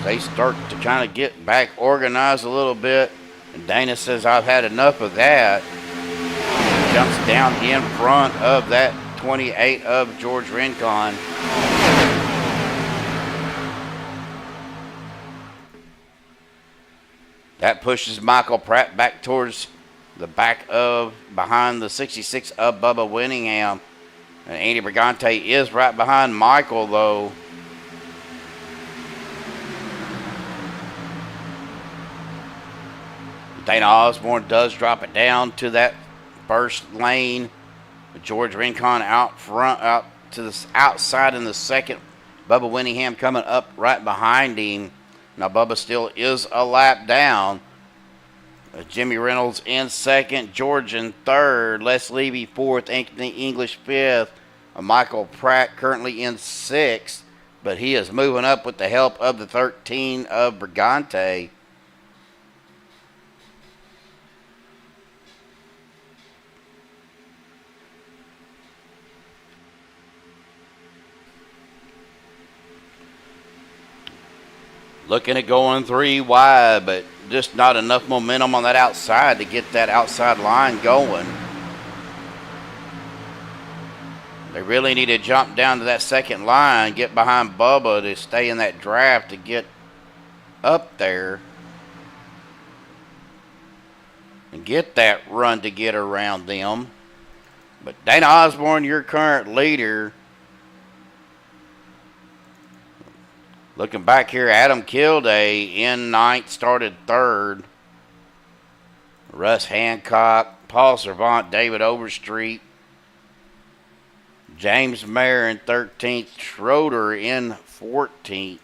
They start to kind of get back organized a little bit. And Dana says, I've had enough of that. Jumps down in front of that 28 of George Rincon. That pushes Michael Pratt back towards the back of, behind the 66 of Bubba Winningham. And Andy Brigante is right behind Michael, though. Dana Osborne does drop it down to that first lane. George Rincon out front, out to the outside in the second. Bubba Winningham coming up right behind him. Now Bubba still is a lap down. Jimmy Reynolds in second, George in third, Les Levy fourth, Anthony English fifth. Michael Pratt currently in sixth, but he is moving up with the help of the 13 of Brigante. Looking at going 3 wide, but just not enough momentum on that outside to get that outside line going. They really need to jump down to that second line, get behind Bubba to stay in that draft to get up there and get that run to get around them. But Dana Osborne, your current leader. Looking back here, Adam Kilday in ninth, started third. Russ Hancock, Paul Servant, David Overstreet, James Mayer in 13th, Schroeder in 14th.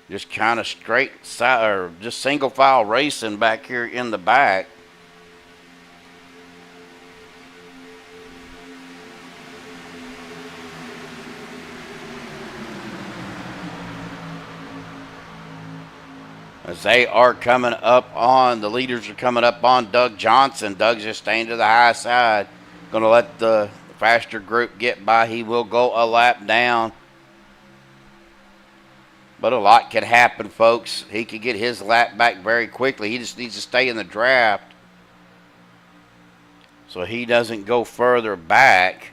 Just kind of straight side, or just single file racing back here in the back. As they are coming up on, the leaders are coming up on Doug Johnson. Doug's just staying to the high side. Going to let the faster group get by. He will go a lap down. But a lot can happen, folks. He could get his lap back very quickly. He just needs to stay in the draft so he doesn't go further back.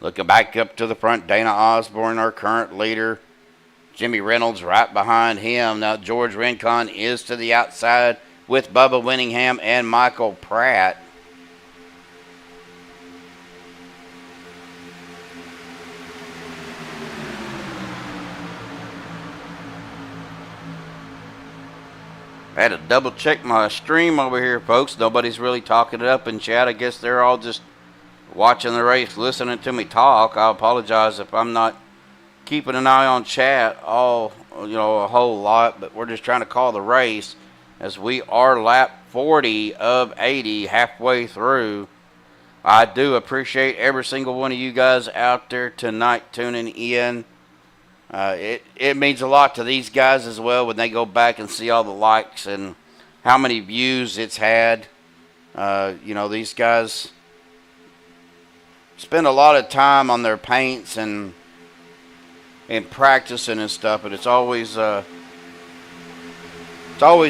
Looking back up to the front, Dana Osborne, our current leader. Jimmy Reynolds right behind him. Now George Rincon is to the outside with Bubba Winningham and Michael Pratt. I had to double check my stream over here, folks. Nobody's really talking it up in chat. I guess they're all just watching the race, listening to me talk. I apologize if I'm not keeping an eye on chat a whole lot, but we're just trying to call the race as we are lap 40 of 80, halfway through. I do appreciate every single one of you guys out there tonight tuning in. It means a lot to these guys as well when they go back and see all the likes and how many views it's had. These guys spend a lot of time on their paints and practicing and stuff, but it's always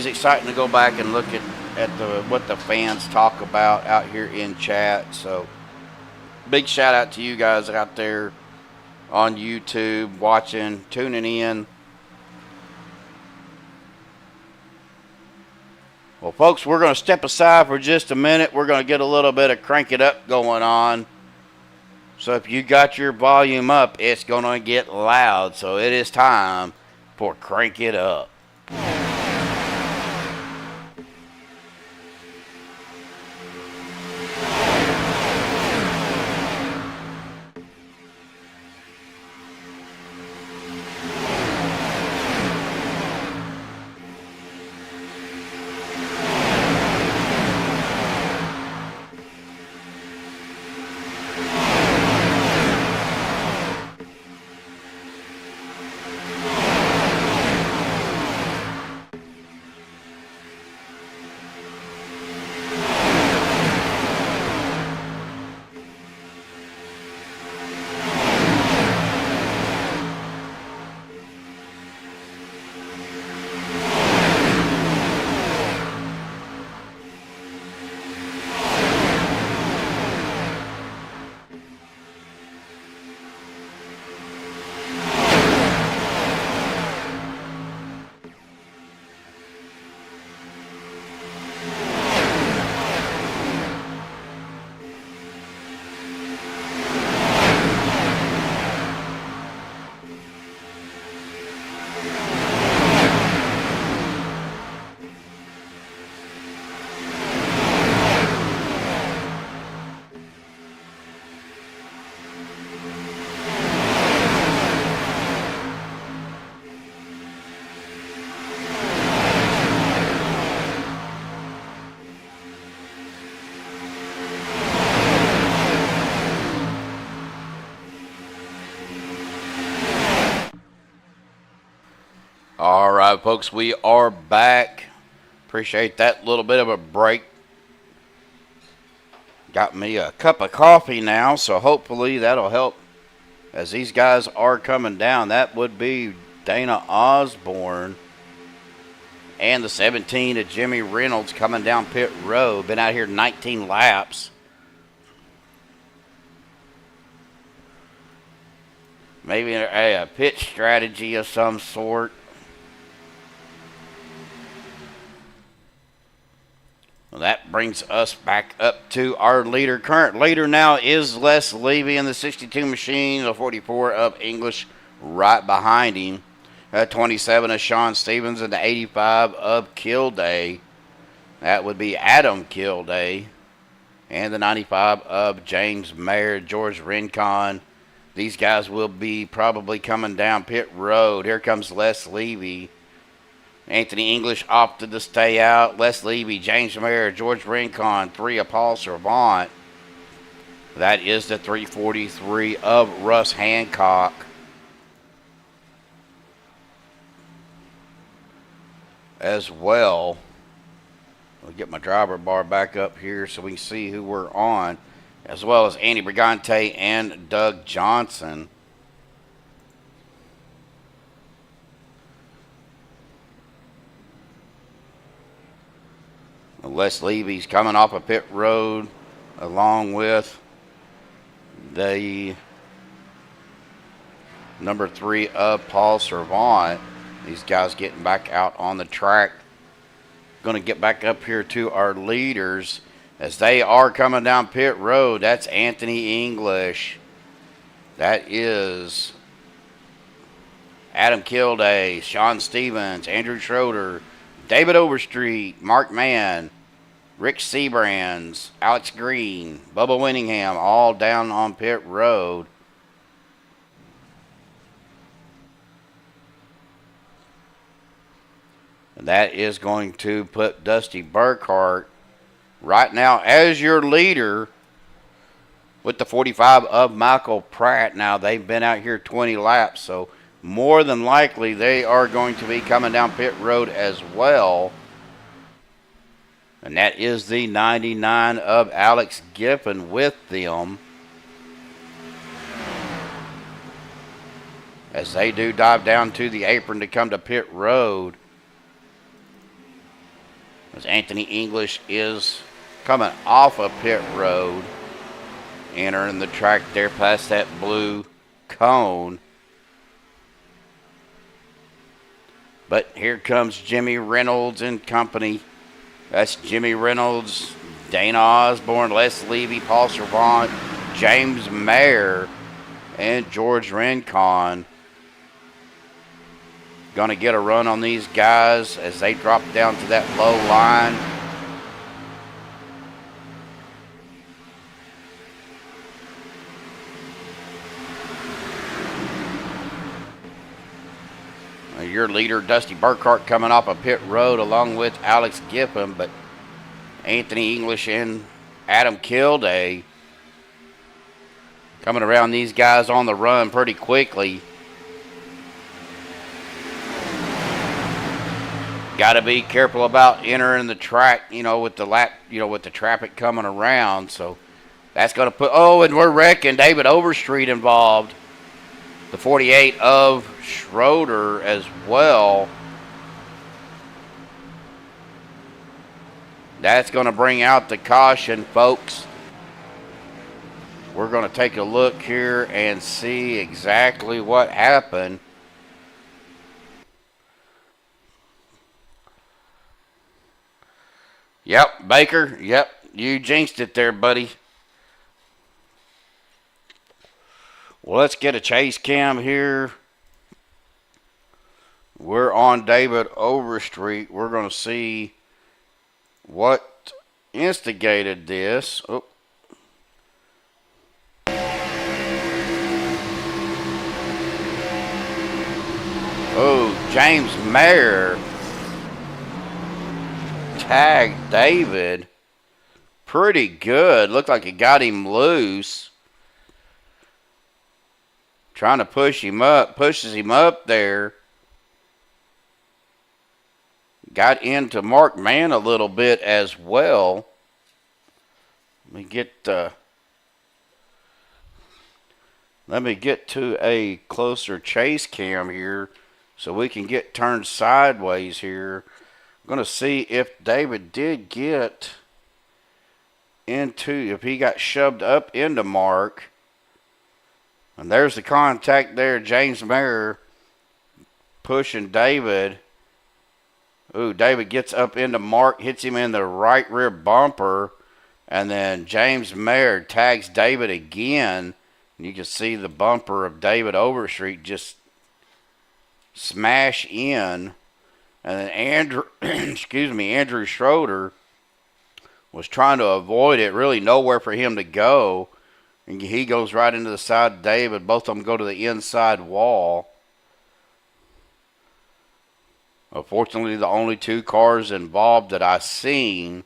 exciting to go back and look at what the fans talk about out here in chat. So big shout out to you guys out there on YouTube, watching, tuning in. Well, folks, we're going to step aside for just a minute. We're going to get a little bit of Crank It Up going on. So if you got your volume up, it's going to get loud. So it is time for Crank It Up. folks, we are back. Appreciate that little bit of a break. Got me a cup of coffee now, so hopefully that'll help as these guys are coming down. That would be Dana Osborne and the 17 of Jimmy Reynolds coming down pit road. Been out here 19 laps. Maybe a pit strategy of some sort. Well, that brings us back up to our leader. Current leader now is Les Levy in the 62 machine, the 44 of English right behind him. 27 of Shawn Stevens and the 85 of Kilday. That would be Adam Kilday. And the 95 of James Mayer, George Rincon. These guys will be probably coming down pit road. Here comes Les Levy. Anthony English opted to stay out. Les Levy, James Mayer, George Rincon, 3 of Paul Servant. That is the 343 of Russ Hancock. As well. I'll get my driver bar back up here so we can see who we're on. As well as Andy Brigante and Doug Johnson. Les Levy's coming off a pit road along with the number 3 of Paul Servant. These guys getting back out on the track. Going to get back up here to our leaders as they are coming down pit road. That's Anthony English. That is Adam Kilday, Shawn Stevens, Andrew Schroeder, David Overstreet, Mark Mann, Rick Sebrands, Alex Green, Bubba Winningham, all down on pit road. And that is going to put Dusty Burkhart right now as your leader with the 45 of Michael Pratt. Now, they've been out here 20 laps, so more than likely they are going to be coming down pit road as well. And that is the 99 of Alex Giffen with them. As they do dive down to the apron to come to pit road. As Anthony English is coming off of pit road. Entering the track there past that blue cone. But here comes Jimmy Reynolds and company. That's Jimmy Reynolds, Dana Osborne, Les Levy, Paul Servant, James Mayer, and George Rincon. Going to get a run on these guys as they drop down to that low line. Your leader, Dusty Burkhart, coming off a pit road along with Alex Giffen, but Anthony English and Adam Kilday coming around these guys on the run pretty quickly. Got to be careful about entering the track, with the lap, with the traffic coming around. So that's going to put, and we're wrecking David Overstreet involved. The 48 of Schroeder as well. That's going to bring out the caution, folks. We're going to take a look here and see exactly what happened. Yep, Baker. Yep, you jinxed it there, buddy. Well, let's get a chase cam here. We're on David Overstreet. We're going to see what instigated this. James Mayer tagged David pretty good. Looked like it got him loose. Trying to push him up. Pushes him up there. got into Mark Mann a little bit as well. Let me get to a closer chase cam here so we can get turned sideways here. I'm going to see if David did get if he got shoved up into Mark. And there's the contact there. James Mayer pushing David. Ooh, David gets up into Mark, hits him in the right rear bumper. And then James Mayer tags David again. And you can see the bumper of David Overstreet just smash in. And then Andrew Schroeder was trying to avoid it. Really nowhere for him to go. And he goes right into the side of David. Both of them go to the inside wall. Unfortunately, the only two cars involved that I seen,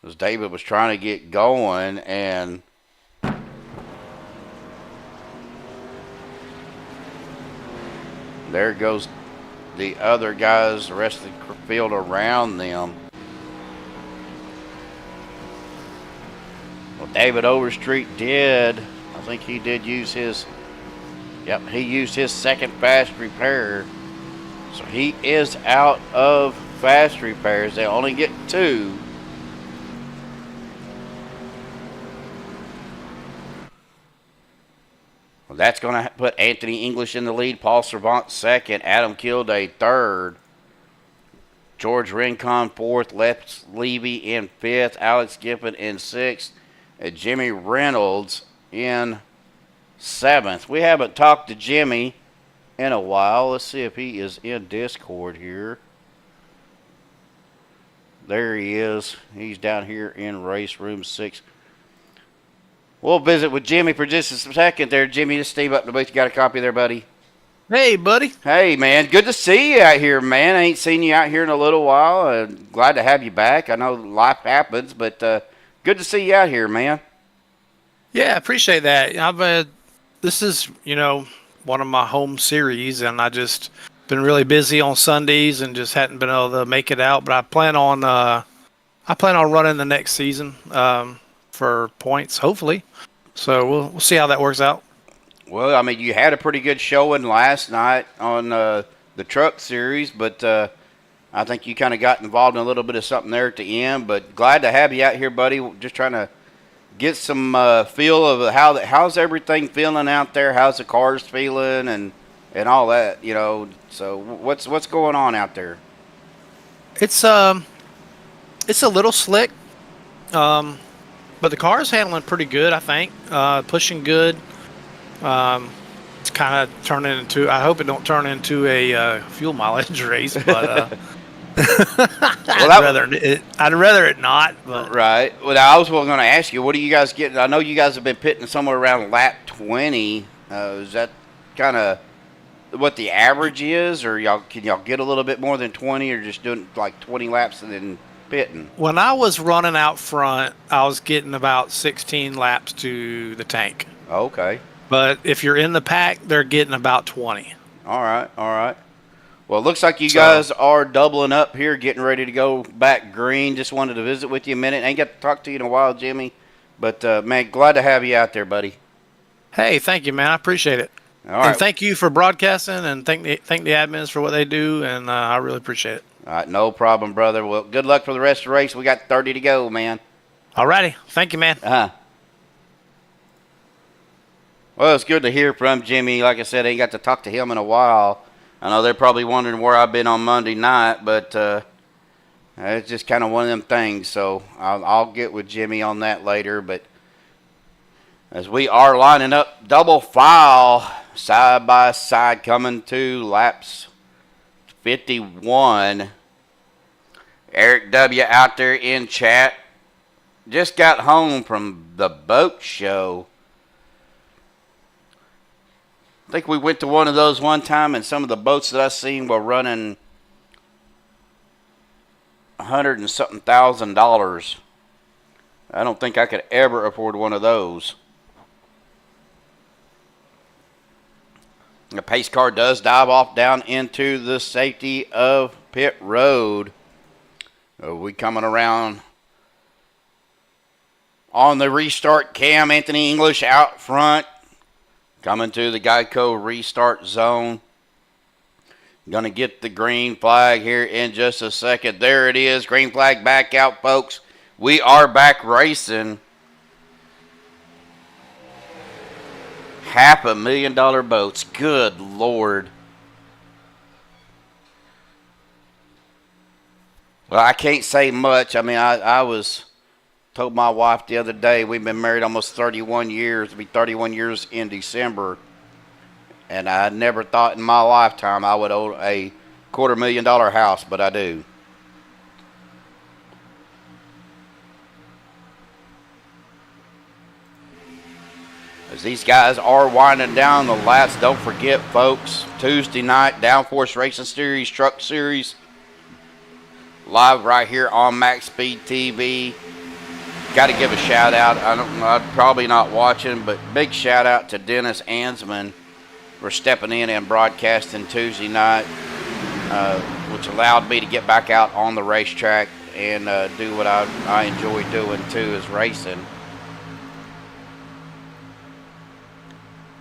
as David was trying to get going, and there goes the other guys, the rest of the field around them. Well, David Overstreet did, I think he did use his, he used his second fast repair. So he is out of fast repairs. They only get 2. Well, that's going to put Anthony English in the lead, Paul Servant second, Adam Kilday third, George Rincon fourth, Les Levy in fifth, Alex Giffen in sixth, and Jimmy Reynolds in seventh. We haven't talked to Jimmy in a while. Let's see if he is in Discord here. There he is. He's down here in race room 6. We'll visit with Jimmy for just a second there. Jimmy, this is Steve up in the booth. You got a copy there, buddy? Hey, buddy. Hey, man. Good to see you out here, man. I ain't seen you out here in a little while. Glad to have you back. I know life happens, but good to see you out here, man. Yeah, I appreciate that. This is, one of my home series, and I just been really busy on Sundays and just hadn't been able to make it out. But I plan on running the next season for points, hopefully. So we'll see how that works out. Well, I mean, you had a pretty good showing last night on the truck series, but I think you kind of got involved in a little bit of something there at the end. But glad to have you out here, buddy. Just trying to get some feel of how's everything feeling out there. How's the cars feeling and all that, So what's going on out there? It's a little slick, but the car's handling pretty good, I think. Pushing good. It's kind of turning into. I hope it don't turn into a fuel mileage race, but I'd rather it not. But. Right. Well, I was going to ask you, what are you guys getting? I know you guys have been pitting somewhere around lap 20. Is that kind of what the average is, or can y'all get a little bit more than 20, or just doing like 20 laps and then pitting? When I was running out front, I was getting about 16 laps to the tank. Okay. But if you're in the pack, they're getting about 20. All right. Well, it looks like you guys are doubling up here, getting ready to go back green. Just wanted to visit with you a minute. Ain't got to talk to you in a while, Jimmy. But, man, glad to have you out there, buddy. Hey, thank you, man. I appreciate it. All right. And thank you for broadcasting, and thank the admins for what they do, and I really appreciate it. All right, no problem, brother. Well, good luck for the rest of the race. We got 30 to go, man. All righty. Thank you, man. Well, it's good to hear from Jimmy. Like I said, I ain't got to talk to him in a while. I know they're probably wondering where I've been on Monday night, but it's just kind of one of them things. So I'll get with Jimmy on that later. But as we are lining up double file, side by side, coming to laps 51. Eric W. out there in chat. Just got home from the boat show. I think we went to one of those one time, and some of the boats that I seen were running $100 and something thousand. I don't think I could ever afford one of those. The pace car does dive off down into the safety of pit road. We coming around on the restart cam. Anthony English out front. Coming to the Geico restart zone. Going to get the green flag here in just a second. There it is. Green flag back out, folks. We are back racing. $500,000 boats. Good Lord. Well, I can't say much. I mean, I was told my wife the other day, we've been married almost 31 years. It'll be 31 years in December. And I never thought in my lifetime I would own a $250,000 house, but I do. As these guys are winding down the laps, don't forget, folks, Tuesday night, Downforce Racing Series, Truck Series, live right here on MaxsPeed TV. Got to give a shout out. I'm probably not watching, but big shout out to Dennis Ansman for stepping in and broadcasting Tuesday night, which allowed me to get back out on the racetrack and do what I enjoy doing too, is racing.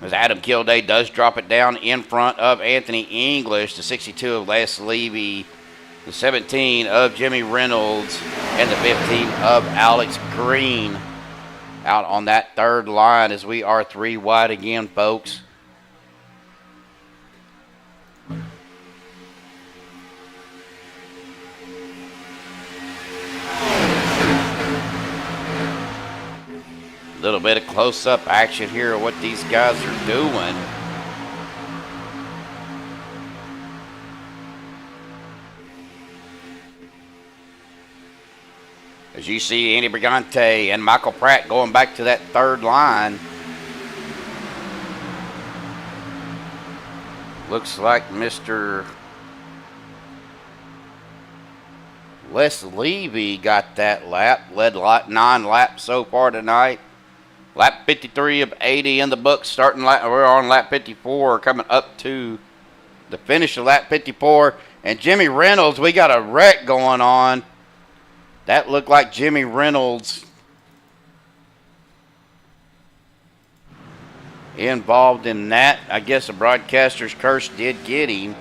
As Adam Kilday does drop it down in front of Anthony English, the 62 of Les Levy, the 17 of Jimmy Reynolds, and the 15 of Alex Green out on that third line as we are 3 wide again, folks. A little bit of close-up action here of what these guys are doing. As you see Andy Brigante and Michael Pratt going back to that third line. Looks like Mr. Les Levy got that lap. Led 9 laps so far tonight. Lap 53 of 80 in the books. Starting lap, we're on lap 54, coming up to the finish of lap 54. And Jimmy Reynolds, we got a wreck going on. That looked like Jimmy Reynolds involved in that. I guess the broadcaster's curse did get him.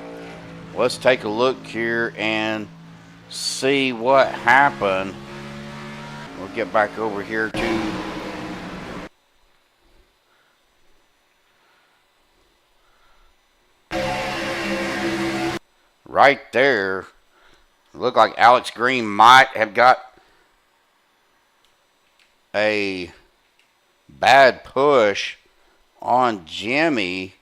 Let's take a look here and see what happened. We'll get back over here to right there. Looked like Alex Green might have got a bad push on Jimmy.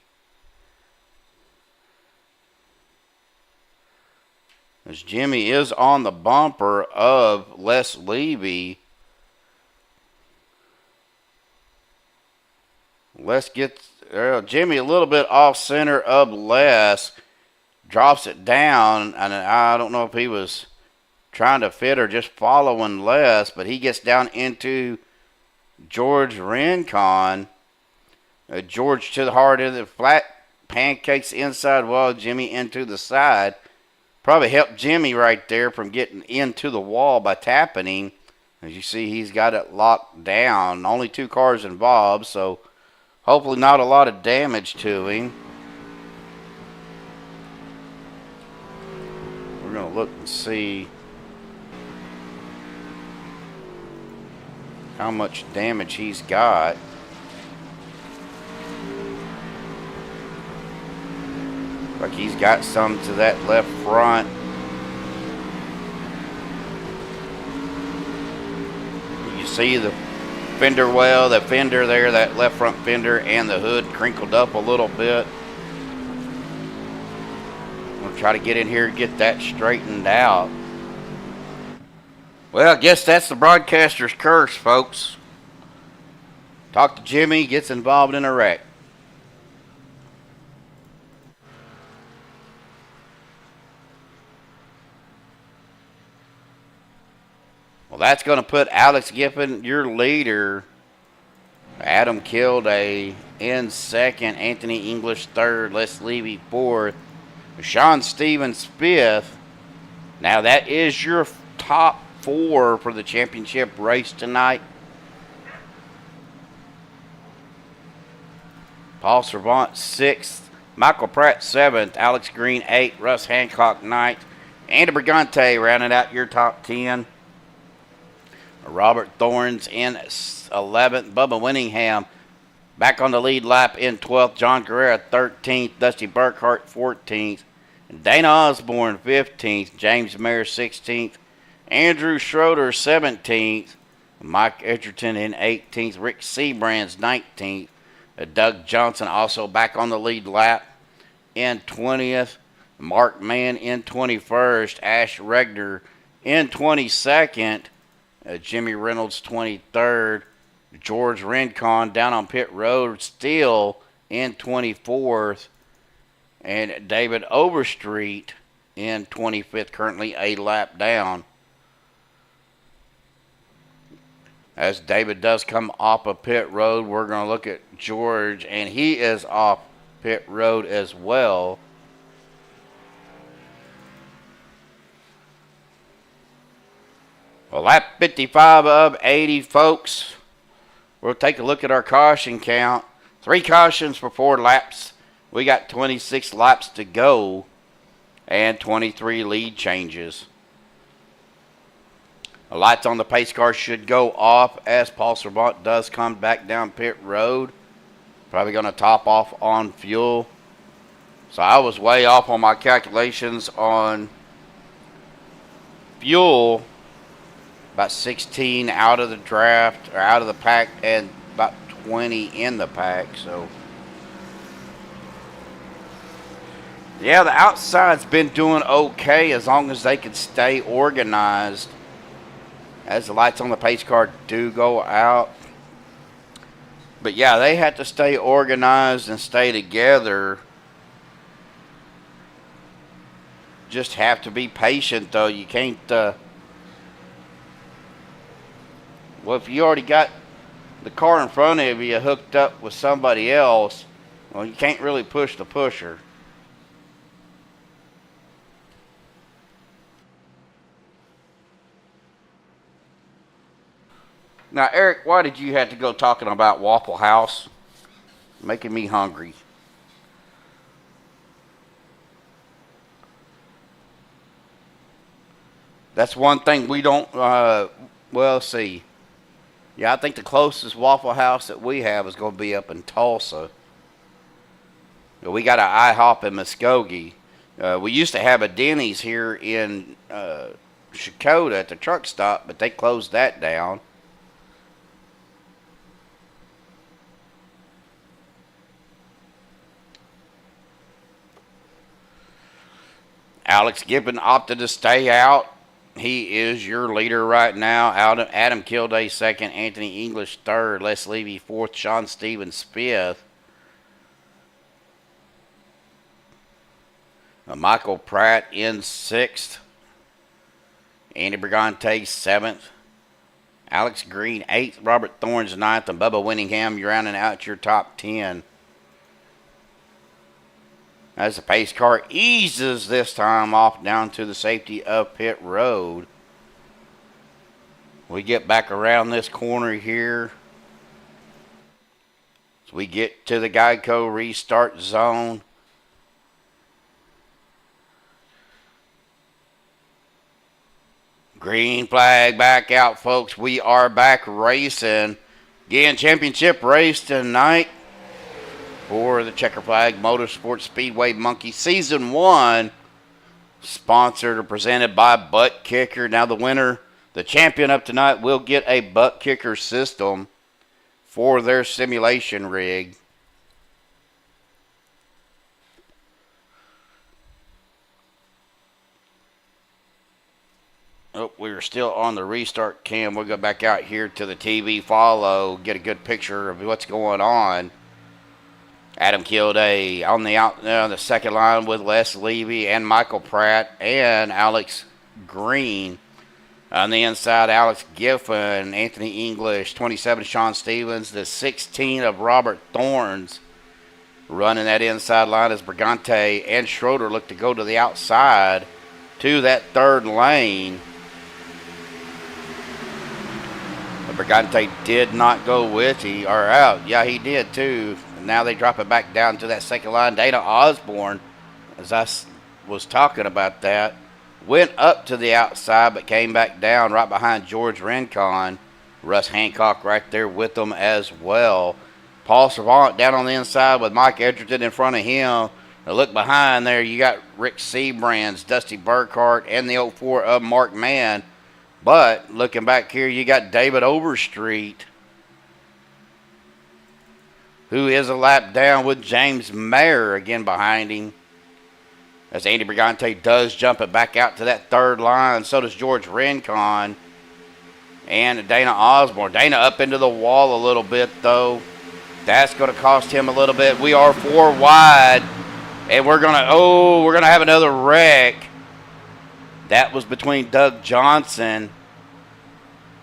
As Jimmy is on the bumper of Les Levy. Les gets Jimmy a little bit off center of Les. Drops it down, and I don't know if he was trying to fit or just following Les, but he gets down into George Rincon. George to the hard end of the flat, pancakes inside wall, Jimmy into the side. Probably helped Jimmy right there from getting into the wall by tapping him. As you see, he's got it locked down. Only 2 cars involved, so hopefully not a lot of damage to him. We're going to look and see how much damage he's got. Like he's got some to that left front. You see the fender well, the fender there, that left front fender, and the hood crinkled up a little bit. We'll try to get in here and get that straightened out. Well, I guess that's the broadcaster's curse, folks. Talk to Jimmy, gets involved in a wreck. Well, that's going to put Alex Giffen, your leader, Adam Kilday, in second. Anthony English third. Les Levy fourth. Shawn Stevens fifth. Now that is your top four for the championship race tonight. Paul Servant sixth. Michael Pratt seventh. Alex Green eighth. Russ Hancock ninth. Andy Brigante rounded out your top 10. Robert Thorns in 11th. Bubba Winningham back on the lead lap in 12th. John Guerrero 13th. Dusty Burkhart 14th. Dana Osborne 15th. James Mayer 16th. Andrew Schroeder 17th. Mike Edgerton in 18th. Rick Seabrands 19th. Doug Johnson also back on the lead lap in 20th. Mark Mann in 21st. Ash Regner in 22nd. Jimmy Reynolds 23rd. George Rincon down on pit road still in 24th. And David Overstreet in 25th, currently a lap down. As David does come off of pit road, we're going to look at George, and he is off pit road as well. Well, lap 55 of 80, folks. We'll take a look at our caution count. 3 cautions for 4 laps. We got 26 laps to go and 23 lead changes. The lights on the pace car should go off as Paul Servant does come back down pit road. Probably going to top off on fuel. So I was way off on my calculations on fuel. About 16 out of the draft, or out of the pack, and about 20 in the pack. So, yeah, the outside's been doing okay as long as they can stay organized. As the lights on the pace car do go out. But yeah, they have to stay organized and stay together. Just have to be patient, though. You can't... well, if you already got the car in front of you hooked up with somebody else, well, you can't really push the pusher. Now, Eric, why did you have to go talking about Waffle House? Making me hungry. That's one thing we don't, well, see. Yeah, I think the closest Waffle House that we have is going to be up in Tulsa. We got an IHOP in Muskogee. We used to have a Denny's here in Checkered at the truck stop, but they closed that down. Alex Gibbon opted to stay out. He is your leader right now. Adam Kilday second, Anthony English third, Les Levy fourth, Shawn Stevens fifth. Michael Pratt in sixth. Andy Brigante seventh. Alex Green eighth. Robert Thorns ninth. And Bubba Winningham rounding out your top 10. As the pace car eases this time off down to the safety of pit road. We get back around this corner here. So we get to the Geico restart zone. Green flag back out, folks. We are back racing. Again, championship race tonight for the Checker Flag Motorsports Speedway Monkey Season 1. Sponsored or presented by Buttkicker. Now the winner, the champion of tonight, will get a Buttkicker system for their simulation rig. Oh, we were still on the restart cam. We'll go back out here to the TV follow, get a good picture of what's going on. Adam Kilday on the second line with Les Levy and Michael Pratt and Alex Green. On the inside, Alex Giffen, Anthony English, 27, Shawn Stevens, the 16 of Robert Thorns. Running that inside line as Brigante and Schroeder look to go to the outside to that third lane. But Brigante did not go with he or out. Yeah, he did too. And now they drop it back down to that second line. Dana Osborne, as I was talking about that, went up to the outside but came back down right behind George Rincon. Russ Hancock right there with them as well. Paul Servant down on the inside with Mike Edgerton in front of him. Now look behind there, you got Rick Seabrands, Dusty Burkhart, and the 04 of Mark Mann. But looking back here, you got David Overstreet, who is a lap down with James Mayer again behind him. As Andy Brigante does jump it back out to that third line. So does George Rincon and Dana Osborne. Dana up into the wall a little bit, though. That's going to cost him a little bit. We are 4 wide, and we're going to have another wreck. That was between Doug Johnson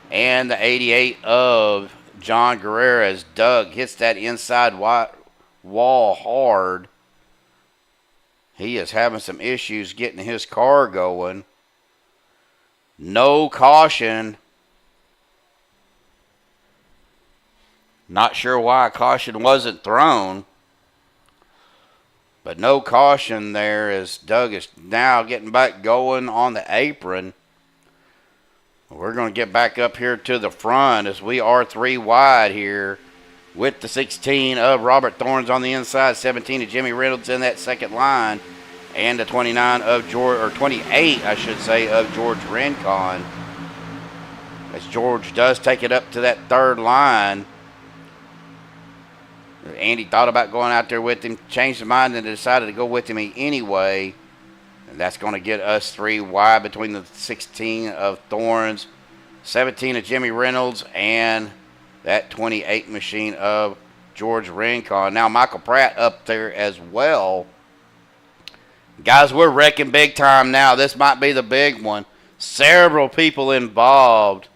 and the 88 of John Guerrero as Doug hits that inside wall hard. He is having some issues getting his car going. No caution. Not sure why a caution wasn't thrown. But no caution there as Doug is now getting back going on the apron. We're going to get back up here to the front as we are 3 wide here with the 16 of Robert Thorns on the inside, 17 of Jimmy Reynolds in that second line, and the 29 of George, or 28, I should say, of George Rincon. As George does take it up to that third line. Andy thought about going out there with him, changed his mind, and decided to go with him anyway. And that's going to get us 3 wide between the 16 of Thorns, 17 of Jimmy Reynolds, and that 28 machine of George Rincon. Now Michael Pratt up there as well. Guys, we're wrecking big time now. This might be the big one. Several people involved.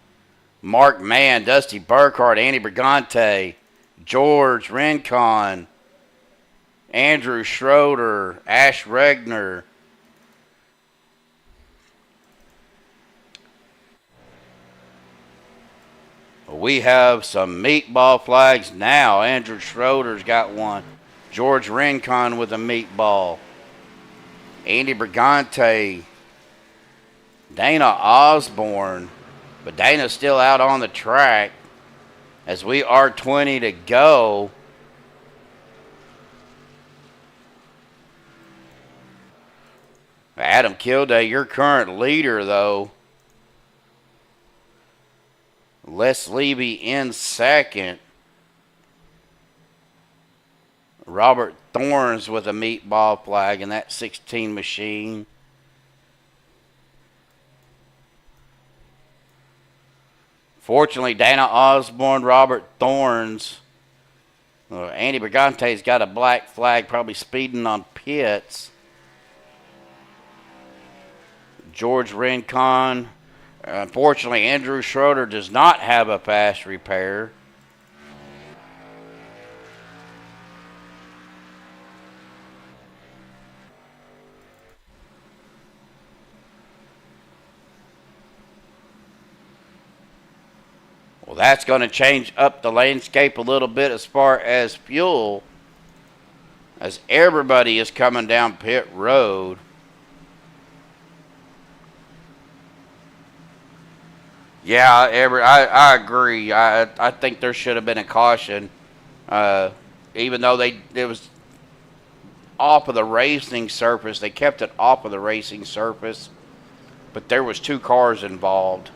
Mark Mann, Dusty Burkhart, Andy Brigante, George Rincon, Andrew Schroeder, Ash Regner. We have some meatball flags now. Andrew Schroeder's got one. George Rincon with a meatball. Andy Brigante. Dana Osborne. But Dana's still out on the track as we are 20 to go. Adam Kilday, your current leader, though. Les Levy in second. Robert Thorns with a meatball flag in that 16 machine. Fortunately, Dana Osborne, Robert Thorns. Andy Brigante's got a black flag, probably speeding on pits. George Rincon. Unfortunately, Andrew Schroeder does not have a fast repair. Well, that's going to change up the landscape a little bit as far as fuel, as everybody is coming down pit road. Yeah, I agree. I think there should have been a caution, even though it was off of the racing surface. They kept it off of the racing surface, but there was 2 cars involved.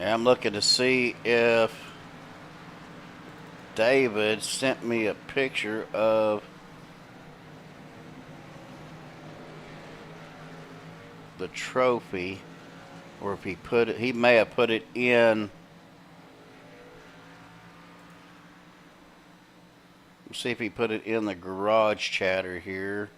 And I'm looking to see if David sent me a picture of the trophy. Or if he put it, he may have put it in. Let's see if he put it in the garage chatter here.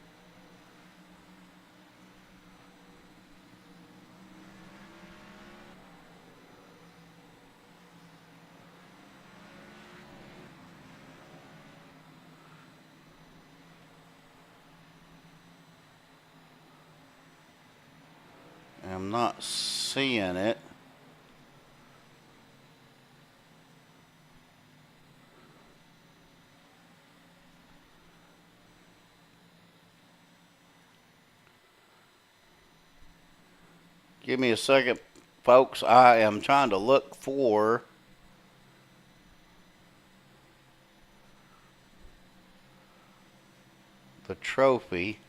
I'm not seeing it. Give me a second, folks. I am trying to look for the trophy.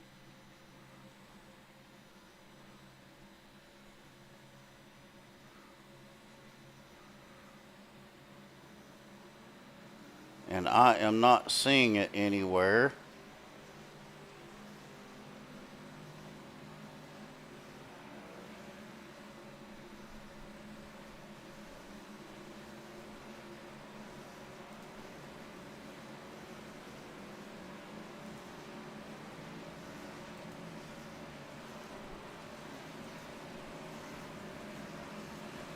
And I am not seeing it anywhere.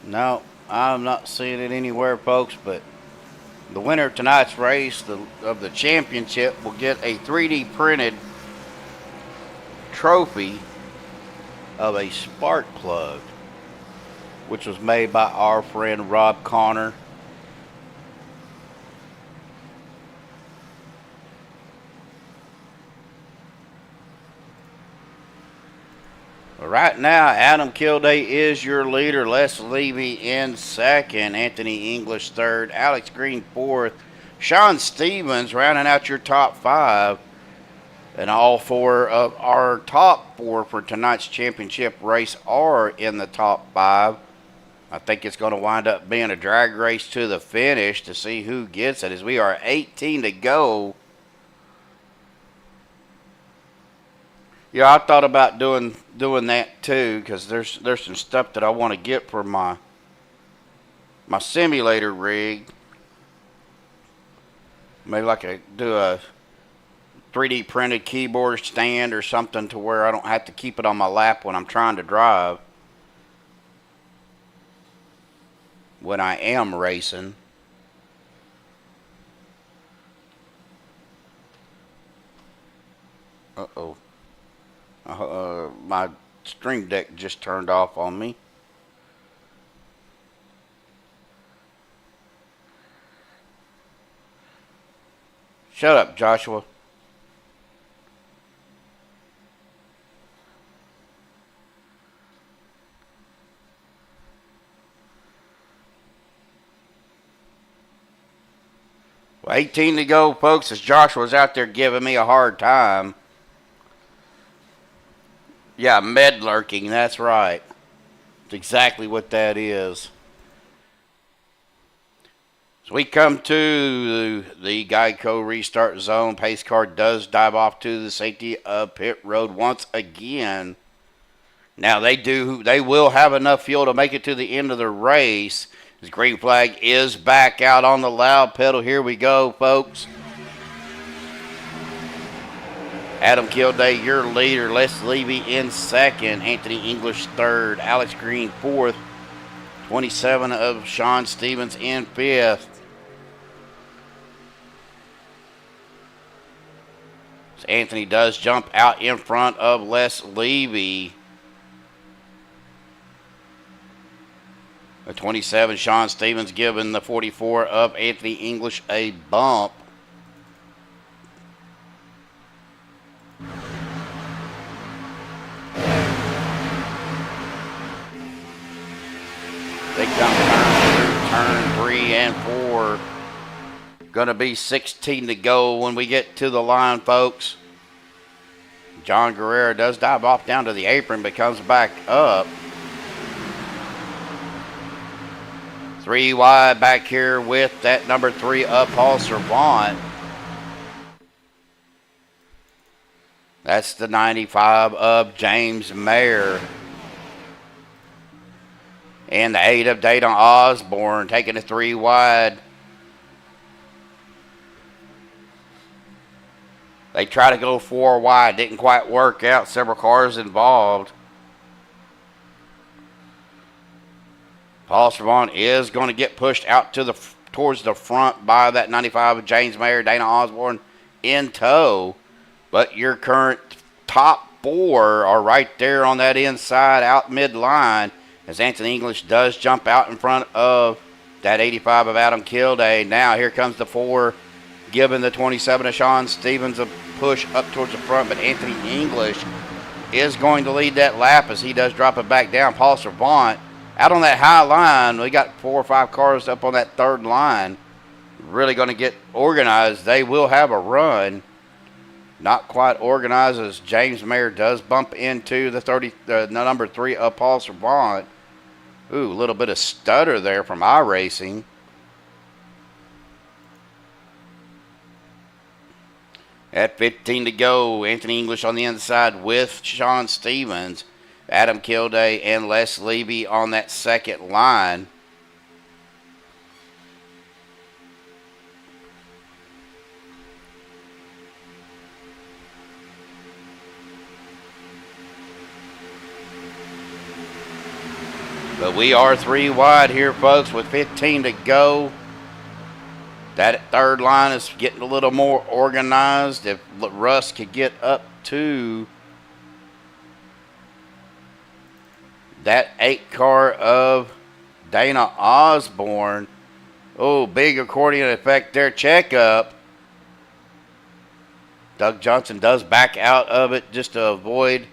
No, I'm not seeing it anywhere, folks, but the winner of tonight's race of the championship will get a 3D printed trophy of a spark plug, which was made by our friend Rob Connor. Right now, Adam Kilday is your leader. Les Levy in second. Anthony English third. Alex Green fourth. Shawn Stevens rounding out your top five. And all four of our top four for tonight's championship race are in the top five. I think it's going to wind up being a drag race to the finish to see who gets it, as we are 18 to go. Yeah, I thought about doing that too, because there's some stuff that I want to get for my simulator rig. Maybe do a 3D printed keyboard stand or something to where I don't have to keep it on my lap when I'm trying to drive, when I am racing. Uh-oh. My Stream Deck just turned off on me. Shut up, Joshua. Well, 18 to go, folks, as Joshua's out there giving me a hard time. Yeah, med lurking, that's right. That's exactly what that is. So we come to the Geico restart zone. Pace car does dive off to the safety of pit road once again. Now they will have enough fuel to make it to the end of the race. This green flag is back out on the loud pedal. Here we go, folks. Adam Kilday, your leader. Les Levy in second. Anthony English third. Alex Green fourth. 27 of Shawn Stevens in fifth. So Anthony does jump out in front of Les Levy. The 27, Shawn Stevens giving the 44 of Anthony English a bump. They come turn 3 and 4. Going to be 16 to go when we get to the line, folks. John Guerrero does dive off down to the apron, but comes back up. 3 wide back here with that number 3 of Paul Servant. That's the 95 of James Mayer. And the 8 of Dana Osborne taking a 3 wide. They try to go 4 wide. Didn't quite work out. Several cars involved. Paul Servant is going to get pushed out to towards the front by that 95 of James Mayer, Dana Osborne in tow. But your current top 4 are right there on that inside out midline as Anthony English does jump out in front of that 85 of Adam Kilday. Now here comes the 4, giving the 27 of Shawn Stevens a push up towards the front, but Anthony English is going to lead that lap as he does drop it back down. Paul Servant out on that high line. We got 4 or 5 cars up on that third line. Really going to get organized. They will have a run. Not quite organized as James Mayer does bump into the number 3 of Paul Servant. Ooh, a little bit of stutter there from iRacing. At 15 to go, Anthony English on the inside with Shawn Stevens, Adam Kilday, and Les Levy on that second line. But we are 3 wide here, folks, with 15 to go. That third line is getting a little more organized. If Russ could get up to that 8 car of Dana Osborne. Oh, big accordion effect there. Check up. Doug Johnson does back out of it just to avoid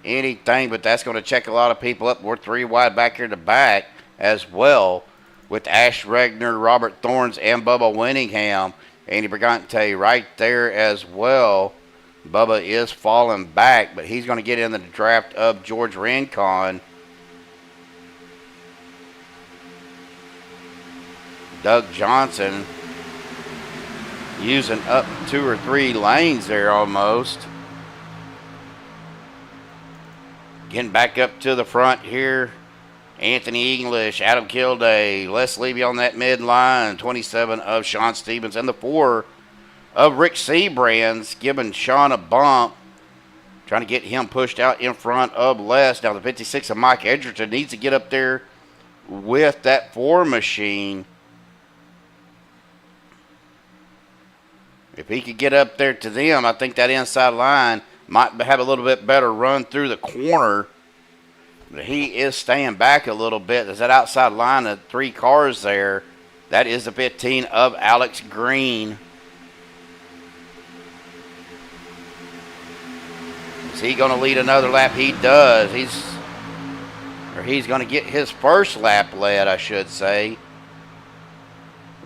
anything, but that's going to check a lot of people up. We're 3 wide back here to back as well, with Ash Regner, Robert Thorns, and Bubba Winningham. Andy Brigante right there as well. Bubba is falling back, but he's going to get in the draft of George Rincon. Doug Johnson using up 2 or 3 lanes there almost. Getting back up to the front here. Anthony English, Adam Kilday, Les Levy on that midline, 27 of Shawn Stevens, and the 4 of Rick Seabrands, giving Shawn a bump, trying to get him pushed out in front of Les. Now the 56 of Mike Edgerton needs to get up there with that 4 machine. If he could get up there to them, I think that inside line might have a little bit better run through the corner. But he is staying back a little bit. There's that outside line of 3 cars there. That is the 15 of Alex Green. Is he going to lead another lap? He does. He's going to get his first lap led, I should say.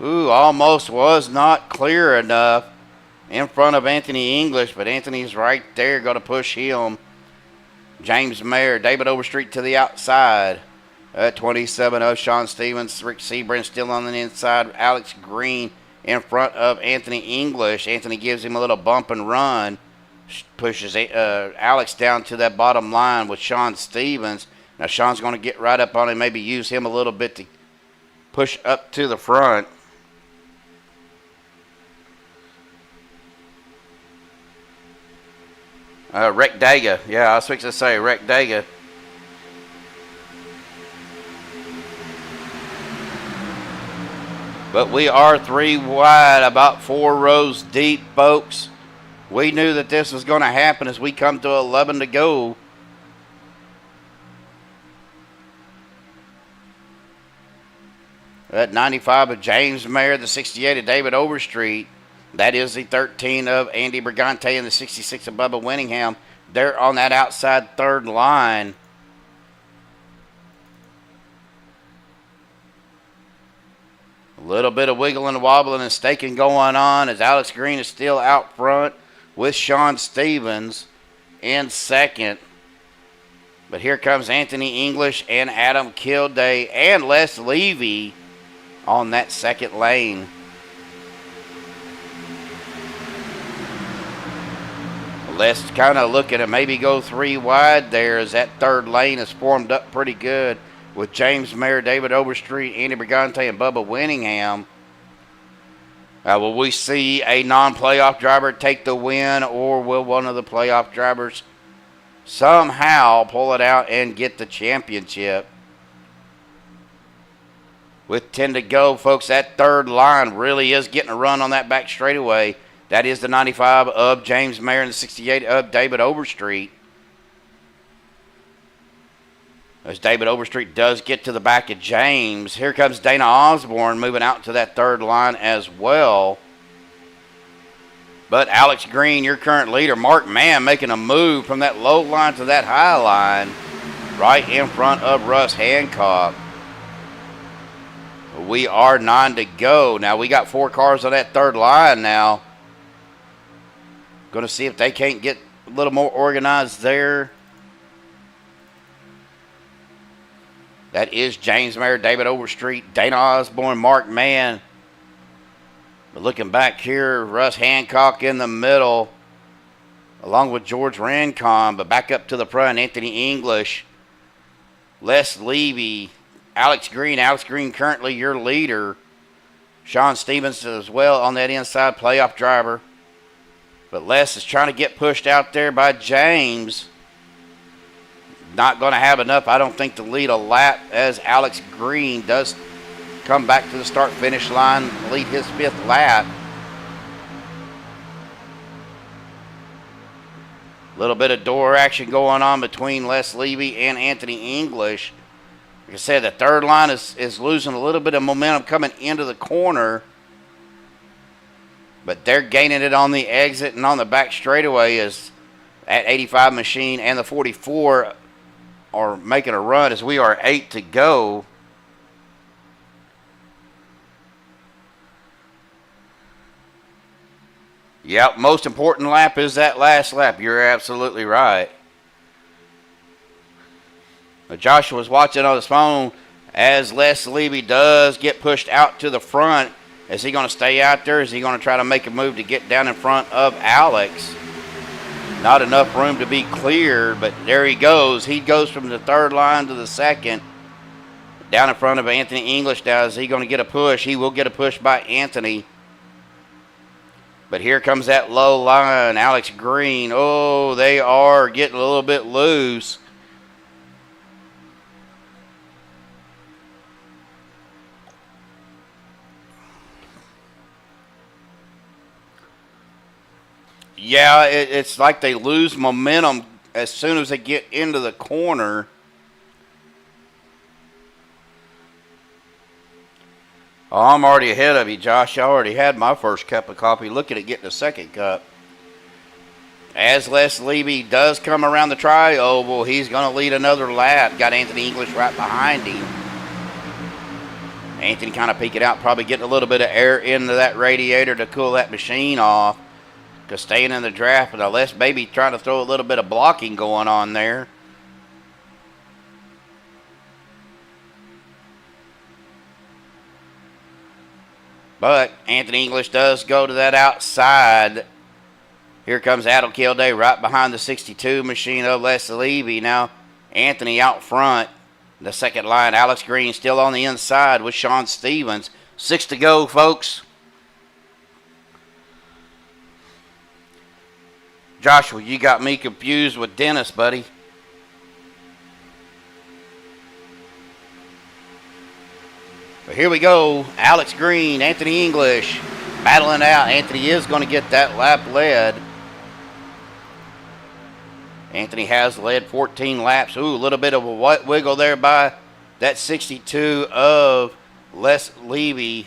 Ooh, almost was not clear enough in front of Anthony English, but Anthony's right there, going to push him. James Mayer, David Overstreet to the outside. 27 of Shawn Stevens. Rick Seabrand still on the inside. Alex Green in front of Anthony English. Anthony gives him a little bump and run. Pushes Alex down to that bottom line with Shawn Stevens. Now Shawn's going to get right up on him, maybe use him a little bit to push up to the front. Rick Daga. Yeah, I was fixing to say Rick Daga. But we are 3 wide, about 4 rows deep, folks. We knew that this was going to happen as we come to 11 to go. That 95 of James Mayer, the 68 of David Overstreet. That is the 13 of Andy Brigante and the 66 of Bubba Winningham. They're on that outside third line. A little bit of wiggling and wobbling and staking going on as Alex Green is still out front with Shawn Stevens in second. But here comes Anthony English and Adam Kilday and Les Levy on that second lane. Let's kind of look at it, maybe go 3 wide there as that third lane is formed up pretty good. with James Mayer, David Overstreet, Andy Brigante, and Bubba Winningham. Will we see a non-playoff driver take the win, or will one of the playoff drivers somehow pull it out and get the championship? With 10 to go, folks, that third line really is getting a run on that back straightaway. That is the 95 of James Mayer and the 68 of David Overstreet. As David Overstreet does get to the back of James, here comes Dana Osborne moving out to that third line as well. But Alex Green, your current leader, Mark Mann, making a move from that low line to that high line right in front of Russ Hancock. We are 9 to go. Now, we got 4 cars on that third line now. Going to see if they can't get a little more organized there. That is James Mayer, David Overstreet, Dana Osborne, Mark Mann. But looking back here, Russ Hancock in the middle, along with George Rancon. But back up to the front, Anthony English, Les Levy, Alex Green. Alex Green currently your leader. Shawn Stevens as well on that inside, playoff driver. But Les is trying to get pushed out there by James. Not going to have enough, I don't think, to lead a lap, as Alex Green does come back to the start-finish line, lead his 5th lap. A little bit of door action going on between Les Levy and Anthony English. Like I said, the third line is losing a little bit of momentum coming into the corner. But they're gaining it on the exit and on the back straightaway, as at 85 machine and the 44 are making a run as we are 8 to go. Yep, most important lap is that last lap. You're absolutely right. Joshua was watching on his phone as Les Levy does get pushed out to the front. Is he going to stay out there? Is he going to try to make a move to get down in front of Alex? Not enough room to be cleared, but there he goes. He goes from the third line to the second. Down in front of Anthony English now. Is he going to get a push? He will get a push by Anthony. But here comes that low line. Alex Green. Oh, they are getting a little bit loose. Yeah, it's like they lose momentum as soon as they get into the corner. Oh, I'm already ahead of you, Josh. I already had my first cup of coffee. Looking at getting a second cup. As Les Levy does come around the tri-oval, he's going to lead another lap. Got Anthony English right behind him. Anthony kind of peeking out, probably getting a little bit of air into that radiator to cool that machine off. Because staying in the draft, but Les maybe trying to throw a little bit of blocking going on there. But Anthony English does go to that outside. Here comes Adam Kilday right behind the 62 machine of Les Levy. Now Anthony out front. The second line, Alex Green still on the inside with Shawn Stevens. 6 to go, folks. Joshua, you got me confused with Dennis, buddy. But here we go. Alex Green, Anthony English battling out. Anthony is going to get that lap led. Anthony has led 14 laps. Ooh, a little bit of a wiggle there by that 62 of Les Levy.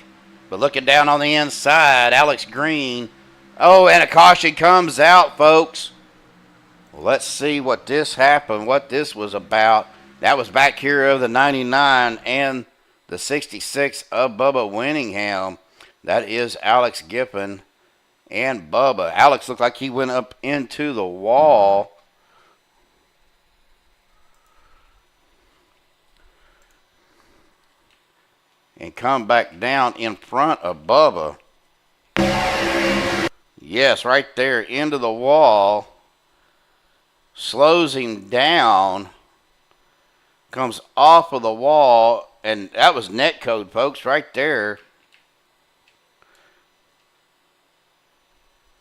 But looking down on the inside, Alex Green. Oh, and a caution comes out, folks. Well, let's see what this happened, what this was about. That was back here of the 99 and the 66 of Bubba Winningham. That is Alex Giffen and Bubba. Alex looked like he went up into the wall. And come back down in front of Bubba. Yes, right there into the wall. Slows him down. comes off of the wall, and that was net code, folks, right there.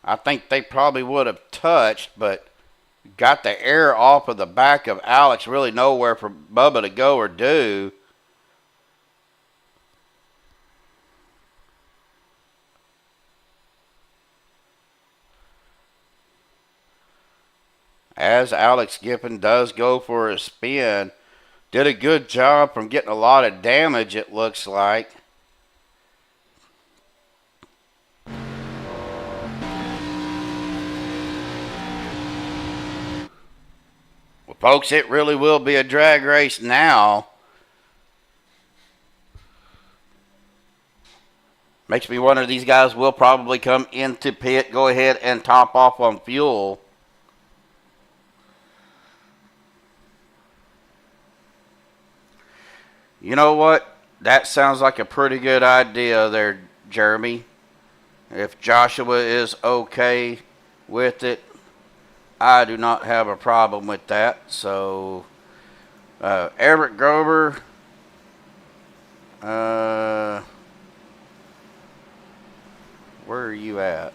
I think they probably would have touched, but got the air off of the back of Alex. Really nowhere for Bubba to go or do. As Alex Giffen does go for a spin. Did a good job from getting a lot of damage, it looks like. Well, folks, it really will be a drag race now. Makes me wonder, these guys will probably come into pit, go ahead and top off on fuel. You know what? That sounds like a pretty good idea there, Jeremy. If Joshua is okay with it, I do not have a problem with that. So, Everett Grover, where are you at?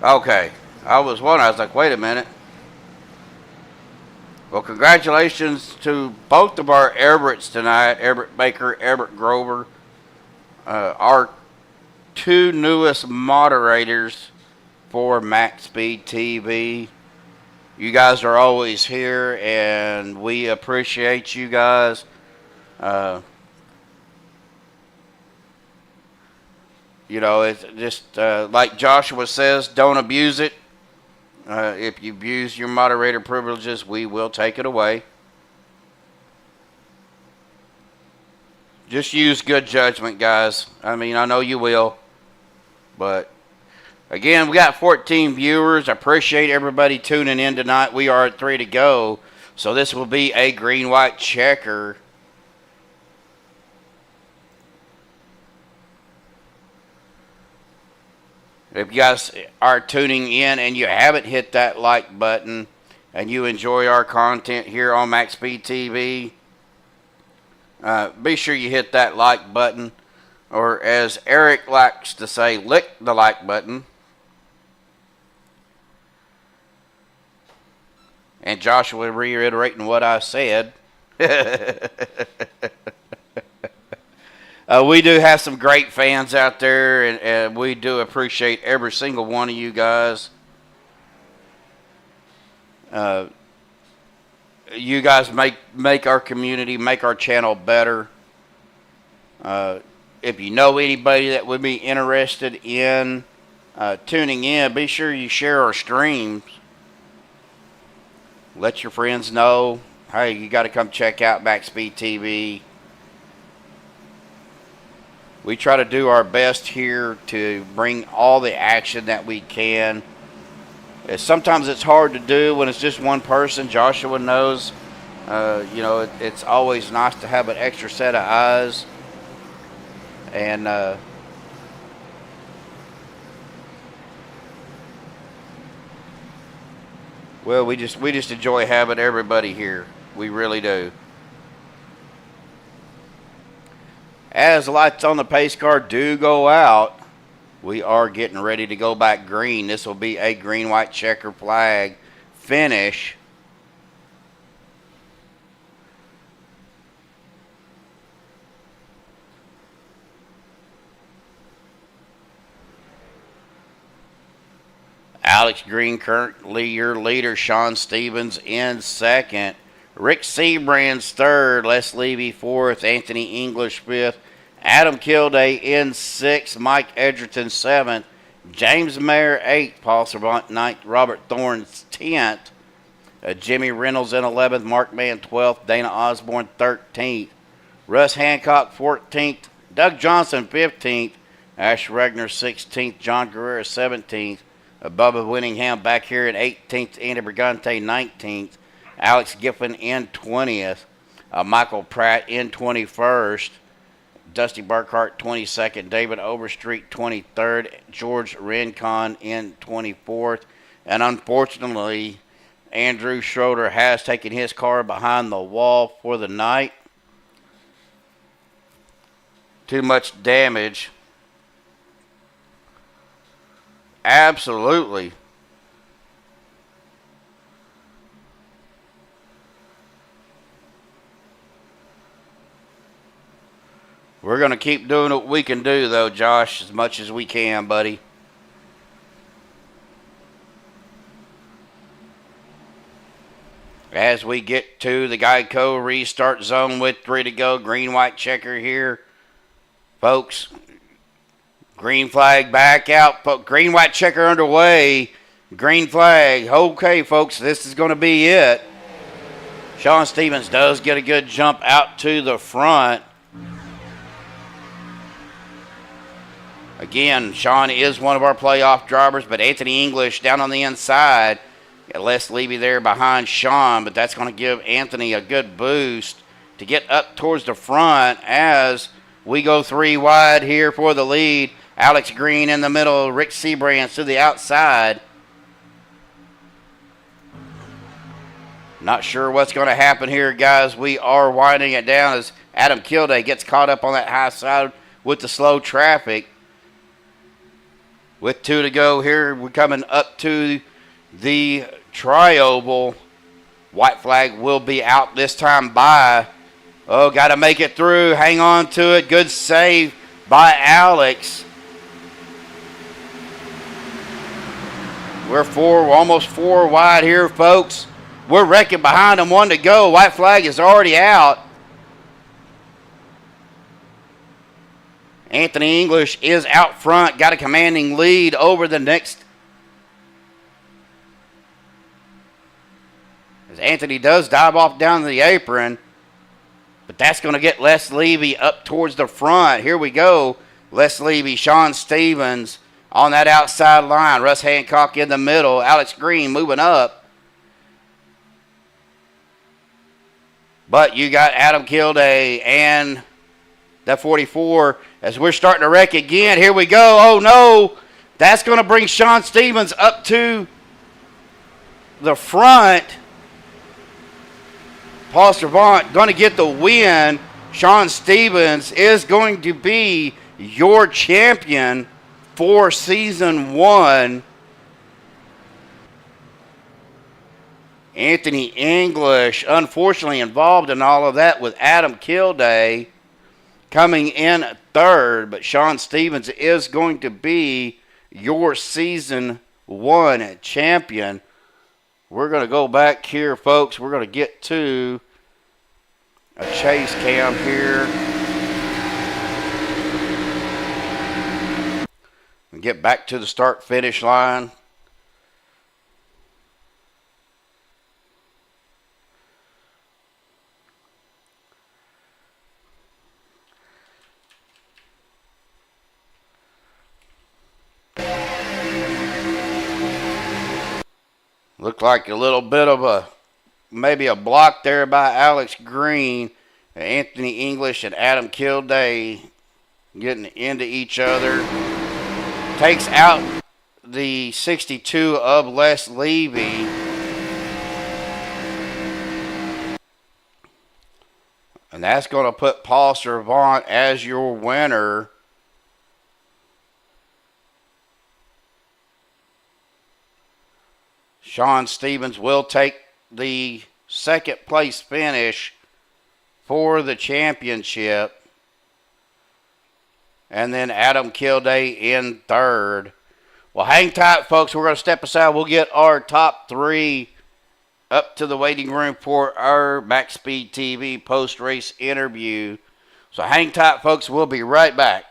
Okay, I was wondering, I was like, wait a minute. Well, congratulations to both of our Everetts tonight, Everett Baker, Everett Grover, our two newest moderators for MaxsPeed TV. You guys are always here, and we appreciate you guys. You know, it's just like Joshua says, don't abuse it. If you abuse your moderator privileges, we will take it away. Just use good judgment, guys. I mean, I know you will. But, again, we got 14 viewers. I appreciate everybody tuning in tonight. We are at 3 to go. So this will be a green-white checker. If you guys are tuning in and you haven't hit that like button and you enjoy our content here on MaxsPeed TV, be sure you hit that like button, or as Eric likes to say, lick the like button. And Joshua reiterating what I said. We do have some great fans out there, and we do appreciate every single one of you guys. You guys make our community, make our channel better. If you know anybody that would be interested in tuning in, be sure you share our streams. Let your friends know, hey, you got to come check out MaxsPeed TV. We try to do our best here to bring all the action that we can. Sometimes it's hard to do when it's just one person. Joshua knows, you know, it's always nice to have an extra set of eyes. And well, we just enjoy having everybody here. We really do. As the lights on the pace car do go out, we are getting ready to go back green. This will be a green-white checker flag finish. Alex Green currently your leader. Shawn Stevens in second. Rick Seabrand's third. Les Levy fourth. Anthony English fifth. Adam Kilday in sixth. Mike Edgerton seventh. James Mayer eighth. Paul Servant ninth. Robert Thorne's 10th. Jimmy Reynolds in 11th. Mark Mann 12th. Dana Osborne 13th. Russ Hancock 14th. Doug Johnson 15th. Ash Regner 16th, John Guerrero 17th, Bubba Winningham back here in 18th, Andy Brigante 19th, Alex Giffen in 20th, Michael Pratt in 21st, Dusty Burkhart 22nd, David Overstreet 23rd, George Rincon in 24th, and unfortunately, Andrew Schroeder has taken his car behind the wall for the night. Too much damage. Absolutely. We're going to keep doing what we can do, though, Josh, as much as we can, buddy. As we get to the Geico restart zone with 3 to go, green, white checker here. Folks, green flag back out. Green, white checker underway. Green flag. Okay, folks, this is going to be it. Shawn Stevens does get a good jump out to the front. Again, Shawn is one of our playoff drivers, but Anthony English down on the inside. Got Les Levy there behind Shawn, but that's going to give Anthony a good boost to get up towards the front as we go 3 wide here for the lead. Alex Green in the middle, Rick Sebrands to the outside. Not sure what's going to happen here, guys. We are winding it down as Adam Kilday gets caught up on that high side with the slow traffic. With 2 to go here, we're coming up to the tri-oval. White flag will be out this time by. Oh, got to make it through. Hang on to it. Good save by Alex. We're almost 4 wide here, folks. We're wrecking behind them. 1 to go. White flag is already out. Anthony English is out front. Got a commanding lead over the next. As Anthony does dive off down the apron. But that's going to get Les Levy up towards the front. Here we go. Les Levy, Shawn Stevens on that outside line. Russ Hancock in the middle. Alex Green moving up. But you got Adam Kilday and that 44 as we're starting to wreck again. Here we go. Oh, no. That's going to bring Shawn Stevens up to the front. Paul Servant going to get the win. Shawn Stevens is going to be your champion for Season 1. Anthony English, unfortunately involved in all of that with Adam Kilday coming in 3rd. But Shawn Stevens is going to be your Season 1 champion. We're going to go back here, folks. We're going to get to a chase cam here. And get back to the start-finish line. Looked like a little bit of maybe a block there by Alex Green. Anthony English and Adam Kilday getting into each other. Takes out the 62 of Les Levy. And that's going to put Paul Servant as your winner. Shawn Stevens will take the 2nd place finish for the championship. And then Adam Kilday in 3rd. Well, hang tight, folks. We're going to step aside. We'll get our top 3 up to the waiting room for our MaxsPeed TV post-race interview. So hang tight, folks. We'll be right back.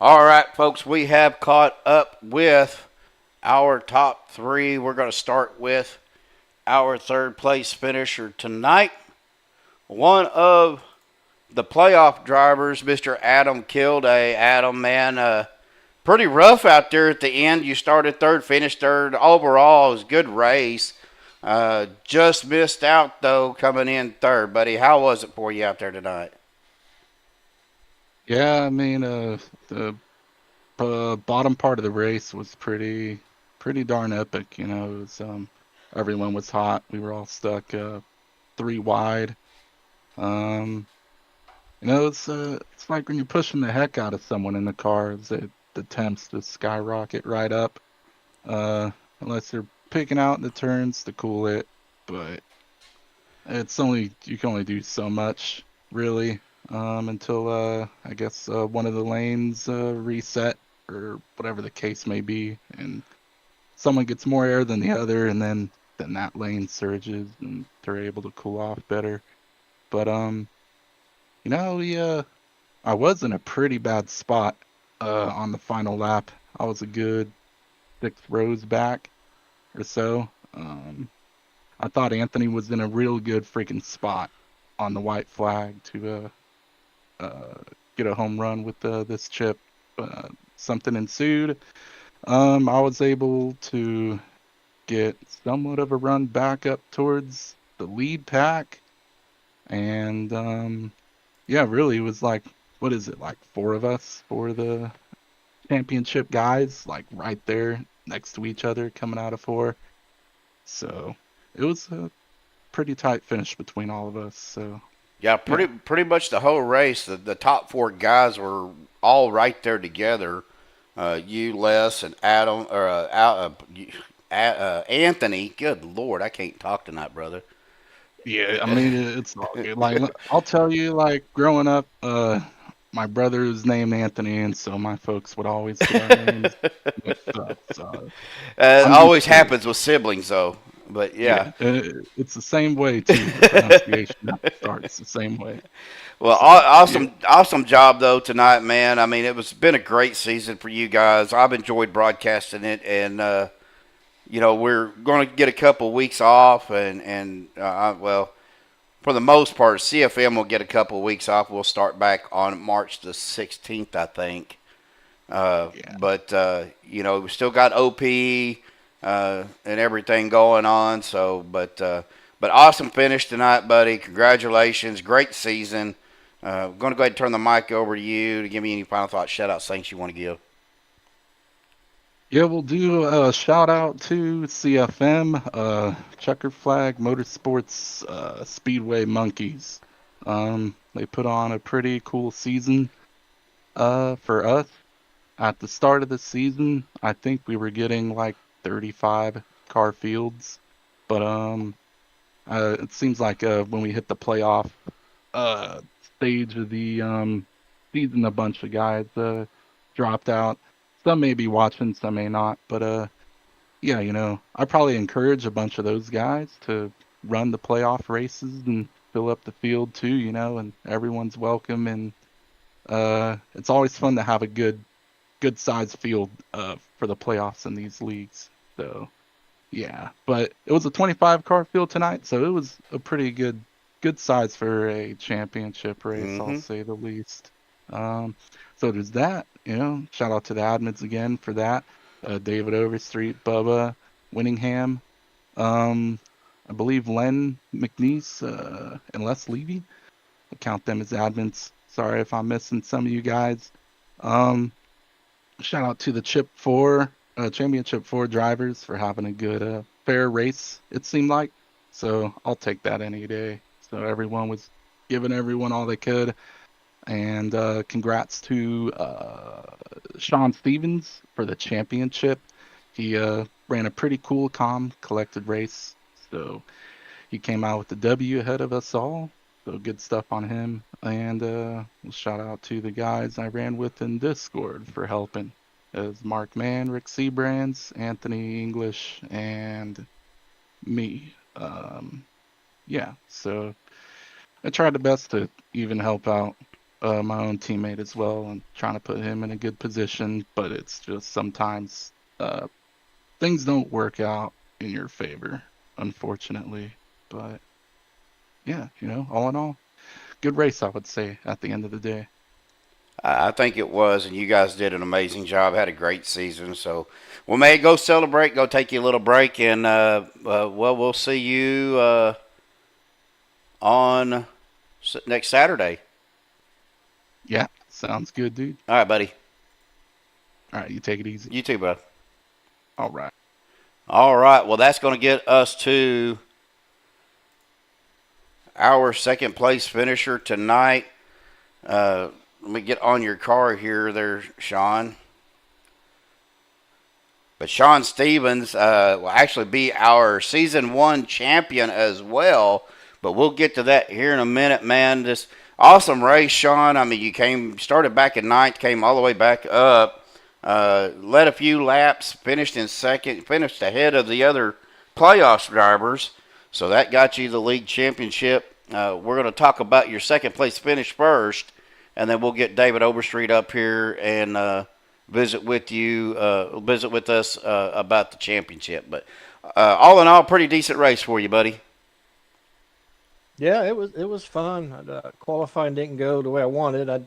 All right, folks, we have caught up with our top three. We're going to start with our third place finisher tonight. One of the playoff drivers, Mr. Adam Kilday. Adam, man, pretty rough out there at the end. You started third, finished third. Overall, it was a good race. Just missed out, though, coming in third. Buddy, how was it for you out there tonight? Yeah, I mean, the bottom part of the race was pretty darn epic. It was, everyone was hot. We were all stuck 3 wide. It's like when you're pushing the heck out of someone in the car, the temps just skyrocket right up. Unless they're picking out the turns to cool it, but you can only do so much really. Until I guess one of the lanes reset or whatever the case may be, and someone gets more air than the other, and then that lane surges and they're able to cool off better. But I was in a pretty bad spot on the final lap. I was a good 6 rows back or so. I thought Anthony was in a real good freaking spot on the white flag to get a home run with this chip. Something ensued. I was able to get somewhat of a run back up towards the lead pack, and really it was like, what is it, like 4 of us for the championship guys, like right there next to each other coming out of 4. So it was a pretty tight finish between all of us. So yeah, pretty much the whole race. The top 4 guys were all right there together. You, Les, and Adam, or Anthony. Good Lord, I can't talk tonight, brother. Yeah, I mean, it's like, I'll tell you, like growing up, my brother was named Anthony, and so my folks would always get our names mixed up. So it always happens with siblings, though. But yeah, it's the same way too. The pronunciation starts the same way. Well, awesome job though tonight, man. I mean, been a great season for you guys. I've enjoyed broadcasting it, and we're going to get a couple weeks off, and for the most part, CFM will get a couple of weeks off. We'll start back on March the 16th, I think. But we still got OP and everything going on. So, but awesome finish tonight, buddy. Congratulations, great season. I'm going to go ahead and turn the mic over to you to give me any final thoughts, shout-outs, things you want to give. Yeah, we'll do a shout out to CFM, Checkered Flag, Motorsports, Speedway Monkeys. They put on a pretty cool season for us. At the start of the season, I think we were getting like 35 car fields, but it seems like when we hit the playoff stage of the season, a bunch of guys dropped out. Some may be watching, some may not, but I probably encourage a bunch of those guys to run the playoff races and fill up the field too, and everyone's welcome, and it's always fun to have a good size field for the playoffs in these leagues. So yeah, but it was a 25 car field tonight, so it was a pretty good size for a championship race, I'll say the least. So there's that. Shout out to the admins again for that. David Overstreet, Bubba, Winningham, I believe Len McNeese, and Les Levy. I count them as admins. Sorry if I'm missing some of you guys. Shout out to the Championship 4 drivers for having a good, fair race, it seemed like. So I'll take that any day. So everyone was giving everyone all they could. And congrats to Shawn Stevens for the championship. He ran a pretty cool, calm, collected race. So he came out with the W ahead of us all. So good stuff on him. And shout out to the guys I ran with in Discord for helping. As Mark Mann, Rick Seabrands, Anthony English, and me. So I tried the best to even help out my own teammate as well and trying to put him in a good position. But it's just sometimes things don't work out in your favor, unfortunately. But yeah, all in all, good race, I would say, at the end of the day. I think it was, and you guys did an amazing job. Had a great season. So we may go celebrate, go take you a little break, and we'll see you on next Saturday. Yeah, sounds good, dude. All right, buddy. All right, you take it easy. You too, bud. All right. All right. Well, that's going to get us to our second place finisher tonight. Let me get on your car here there, Shawn. But Shawn Stevens will actually be our Season 1 champion as well. But we'll get to that here in a minute, man. This awesome race, Shawn. I mean, you started back in 9th, came all the way back up, led a few laps, finished in second, finished ahead of the other playoffs drivers. So that got you the league championship. We're going to talk about your second place finish first, and then we'll get David Overstreet up here and visit with us about the championship. But all in all, pretty decent race for you, buddy. Yeah, it was fun. Qualifying didn't go the way I wanted.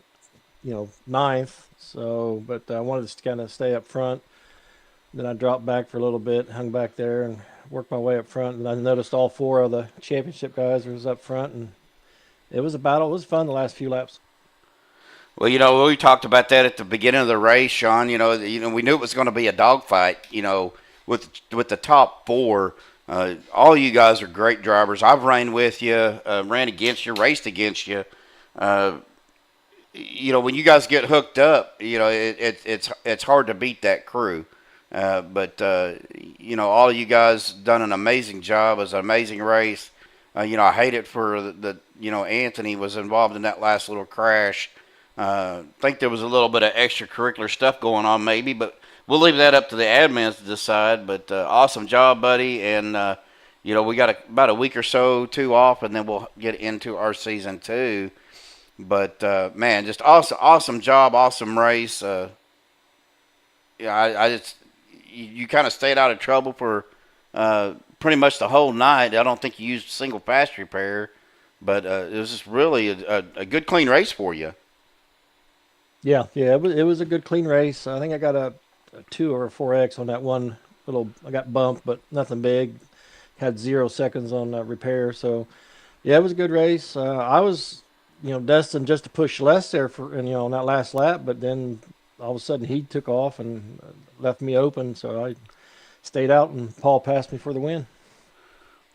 9th. So, but I wanted to kind of stay up front. Then I dropped back for a little bit, hung back there, and worked my way up front. And I noticed all 4 of the championship guys was up front, and it was a battle. It was fun the last few laps. Well, we talked about that at the beginning of the race, Shawn. We knew it was going to be a dogfight. With the top 4. All you guys are great drivers. I've ran with you, ran against you, raced against you. When you guys get hooked up, it's hard to beat that crew. But all you guys done an amazing job. It was an amazing race. I hate it for the Anthony was involved in that last little crash. Think there was a little bit of extracurricular stuff going on maybe, but we'll leave that up to the admins to decide. But awesome job, buddy. And, we got about a week or so, 2 off, and then we'll get into our season 2. But, man, just awesome job, awesome race. You kind of stayed out of trouble for pretty much the whole night. I don't think you used a single fast repair, but it was just really a good, clean race for you. Yeah, it was a good, clean race. I think I got a 2 or a 4X on that one I got bumped, but nothing big. Had 0 seconds on repair. So, yeah, it was a good race. I was, destined just to push less there on that last lap, but then all of a sudden he took off and left me open. So I stayed out and Paul passed me for the win.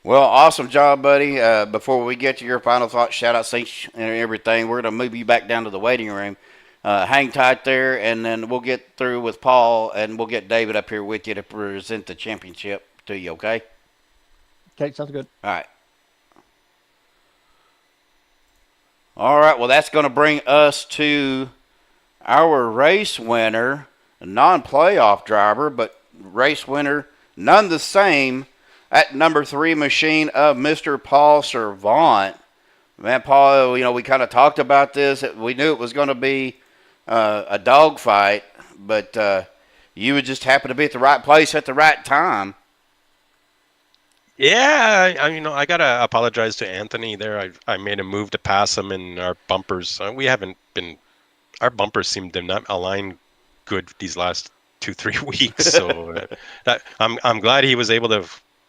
Well, awesome job, buddy. Before we get to your final thoughts, shout out, and everything, we're going to move you back down to the waiting room. Hang tight there, and then we'll get through with Paul, and we'll get David up here with you to present the championship to you, okay? Okay, sounds good. All right. All right, well, that's going to bring us to our race winner, a non-playoff driver, but race winner none the same at number 3 machine of Mr. Paul Servant. Man, Paul, we kind of talked about this. We knew it was going to be a dogfight, but you would just happen to be at the right place at the right time. Yeah, I gotta apologize to Anthony there. I made a move to pass him in our bumpers. Our bumpers seem to not align good these last 2-3 weeks. So I'm glad he was able to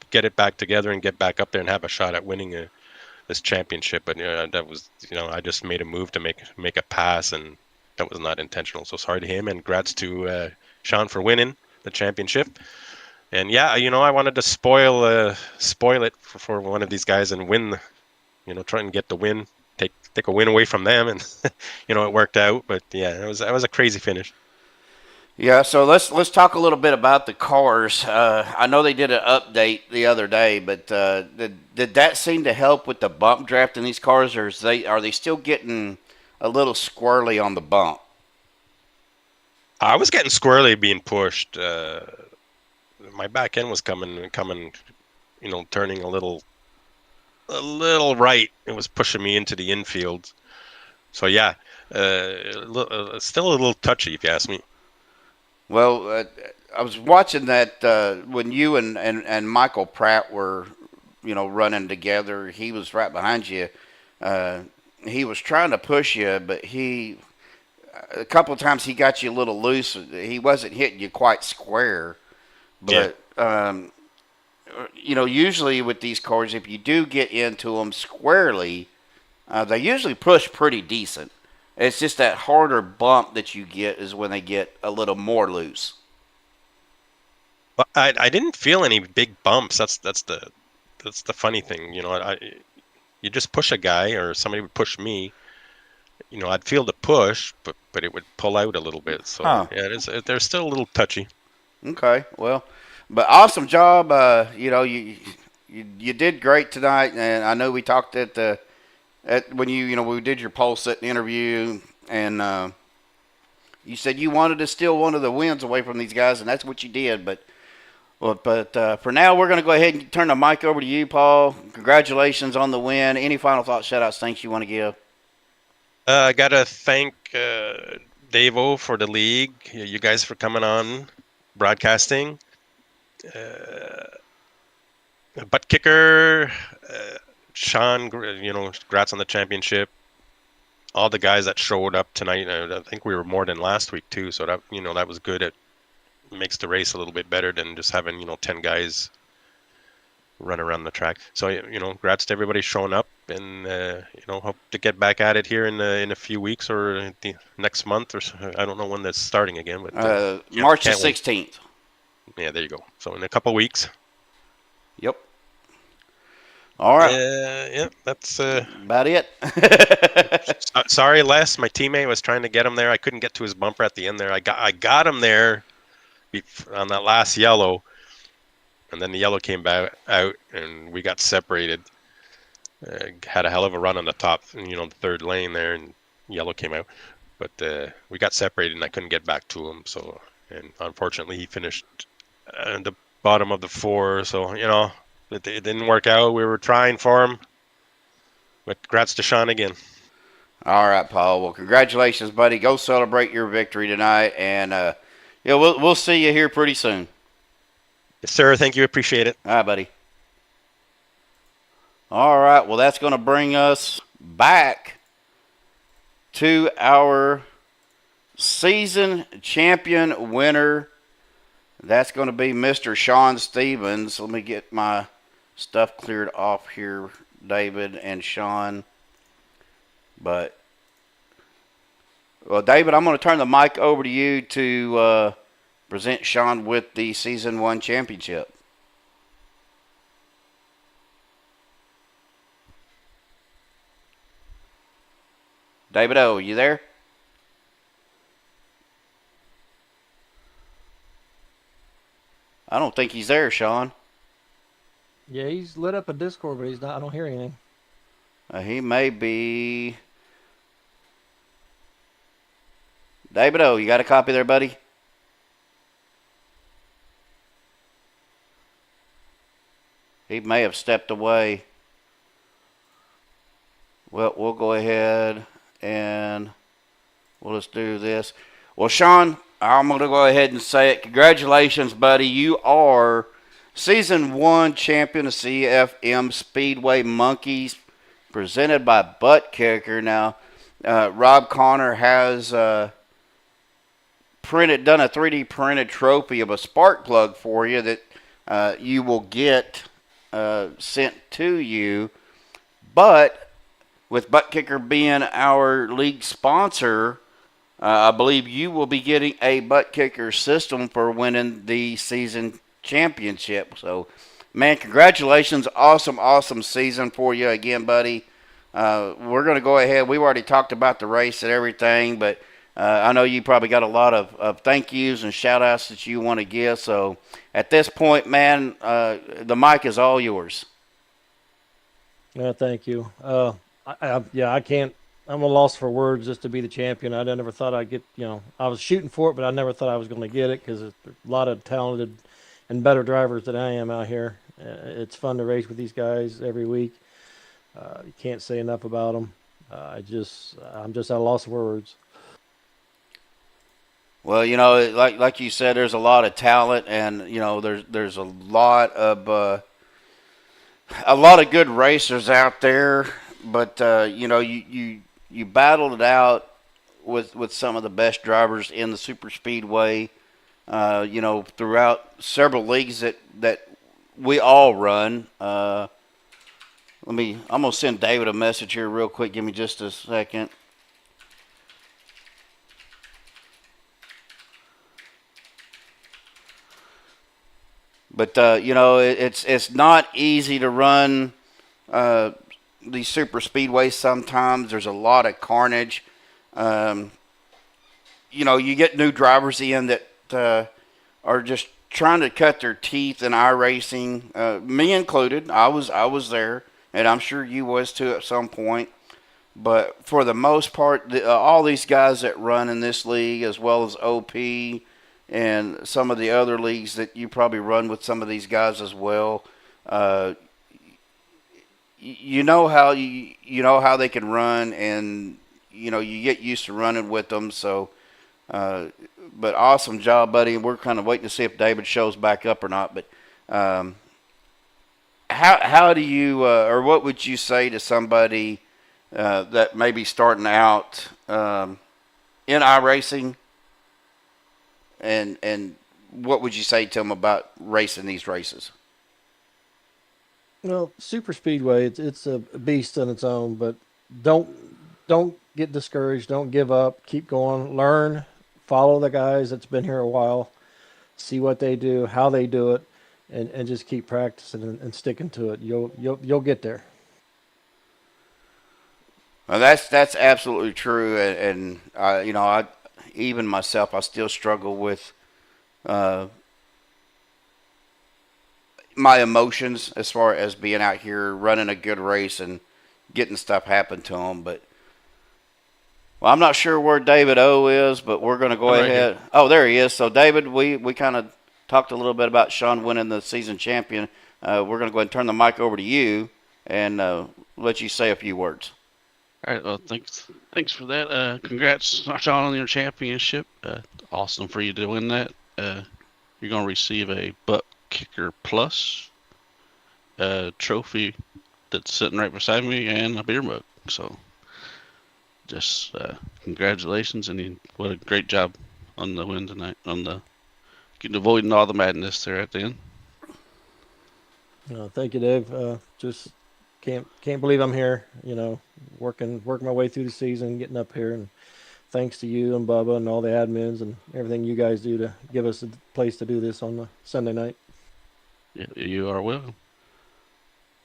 get it back together and get back up there and have a shot at winning this championship. But that was I just made a move to make a pass, and that was not intentional. So sorry to him, and congrats to Shawn for winning the championship. And yeah, I wanted to spoil it for one of these guys and win, try and get the win, take a win away from them, and it worked out. But yeah, it was a crazy finish. Yeah, so let's talk a little bit about the cars. I know they did an update the other day, but did that seem to help with the bump draft in these cars, or are they still getting a little squirrely on the bump? I was getting squirrely being pushed. My back end was coming, turning a little right. It was pushing me into the infield. So yeah, Still a little touchy, if you ask me. Well, I was watching that when you and Michael Pratt were, running together. He was right behind you. He was trying to push you, but a couple of times he got you a little loose. He wasn't hitting you quite square. But, usually with these cars, if you do get into them squarely, they usually push pretty decent. It's just that harder bump that you get is when they get a little more loose. Well, I didn't feel any big bumps. That's the funny thing. You just push a guy or somebody would push me. I'd feel the push, but it would pull out a little bit. So they're still a little touchy. Okay, well, but awesome job. You did great tonight, and I know we talked when we did your pole sitting interview, and you said you wanted to steal one of the wins away from these guys, and that's what you did. But for now, we're going to go ahead and turn the mic over to you, Paul. Congratulations on the win. Any final thoughts, shout-outs, thanks you want to give? I got to thank Dave-O for the league, you guys for coming on, broadcasting. Buttkicker, Shawn, congrats on the championship. All the guys that showed up tonight, I think we were more than last week too, so that that was good. It makes the race a little bit better than just having 10 guys run around the track. So congrats to everybody showing up, and hope to get back at it here in a few weeks or the next month or so. I don't know when that's starting again, but March the 16th. Yeah, there you go. So in a couple weeks. Yep. All right. Yeah, that's about it. Sorry, Les. My teammate was trying to get him there. I couldn't get to his bumper at the end there. I got him there on that last yellow, and then the yellow came back out, and we got separated. Had a hell of a run on the top, the third lane there, and yellow came out. But we got separated, and I couldn't get back to him. So, and unfortunately, he finished at the bottom of the 4. So, it didn't work out. We were trying for him. But congrats to Shawn again. All right, Paul. Well, congratulations, buddy. Go celebrate your victory tonight, and we'll see you here pretty soon. Yes, sir. Thank you. Appreciate it. All right, buddy. All right. Well, that's going to bring us back to our season champion winner. That's going to be Mr. Shawn Stevens. Let me get my stuff cleared off here, David and Shawn. Well, David, I'm going to turn the mic over to you to present Shawn with the Season 1 championship. David O, you there? I don't think he's there, Shawn. Yeah, he's lit up a Discord, but he's not. I don't hear anything. He may be. David O, you got a copy there, buddy? He may have stepped away. Well, we'll go ahead and we'll just do this. Well, Shawn, I'm going to go ahead and say it. Congratulations, buddy. You are Season 1 champion of CFM Speedway Monkeys, presented by Buttkicker. Now, Rob Connor has done a 3D printed trophy of a spark plug for you that you will get sent to you. But with Buttkicker being our league sponsor, I believe you will be getting a Buttkicker system for winning the season championship. So, man, congratulations. Awesome season for you again, buddy. We're going to go ahead. We've already talked about the race and everything, but I know you probably got a lot of thank yous and shout-outs that you want to give. So, at this point, man, the mic is all yours. Thank you. I can't. I'm a loss for words just to be the champion. I never thought I'd get, I was shooting for it, but I never thought I was going to get it because there's a lot of talented and better drivers than I am out here. It's fun to race with these guys every week. You can't say enough about them. I'm just at a loss of words. Well, like you said, there's a lot of talent, and there's a lot of good racers out there. But you battled it out with some of the best drivers in the super speedway. Throughout several leagues that we all run. I'm gonna send David a message here real quick. Give me just a second. But it's not easy to run these super speedways. Sometimes there's a lot of carnage. You get new drivers in that are just trying to cut their teeth in iRacing, me included. I was there, and I'm sure you was too at some point. But for the most part, all these guys that run in this league, as well as OP and some of the other leagues that you probably run with some of these guys as well, you know how they can run, and you get used to running with them. So, but awesome job, buddy. We're kind of waiting to see if David shows back up or not. But how do you or what would you say to somebody that may be starting out in iRacing, and what would you say to them about racing these races? Well, super speedway, it's a beast on its own, but don't get discouraged. Don't give up. Keep going. Learn. Follow the guys that's been here a while. See what they do, how they do it, and just keep practicing and sticking to it. You'll get there. Well, that's absolutely true, and I even myself, I still struggle with my emotions as far as being out here running a good race and getting stuff happen to them. But I'm not sure where David O is, but we're going to go ahead. Right, oh, there he is. So David, we kind of talked a little bit about Shawn winning the season champion. We're going to go ahead and turn the mic over to you and let you say a few words. All right. Well, thanks for that. Congrats, Shawn, on your championship. Awesome for you to win that. You're going to receive a Buttkicker Plus trophy that's sitting right beside me and a beer mug. So just congratulations, and what a great job on the win tonight, on the avoiding all the madness there at the end. Thank you, Dave. Just can't believe I'm here. Working my way through the season, getting up here, and thanks to you and Bubba and all the admins and everything you guys do to give us a place to do this on the Sunday night. Yeah, you are welcome.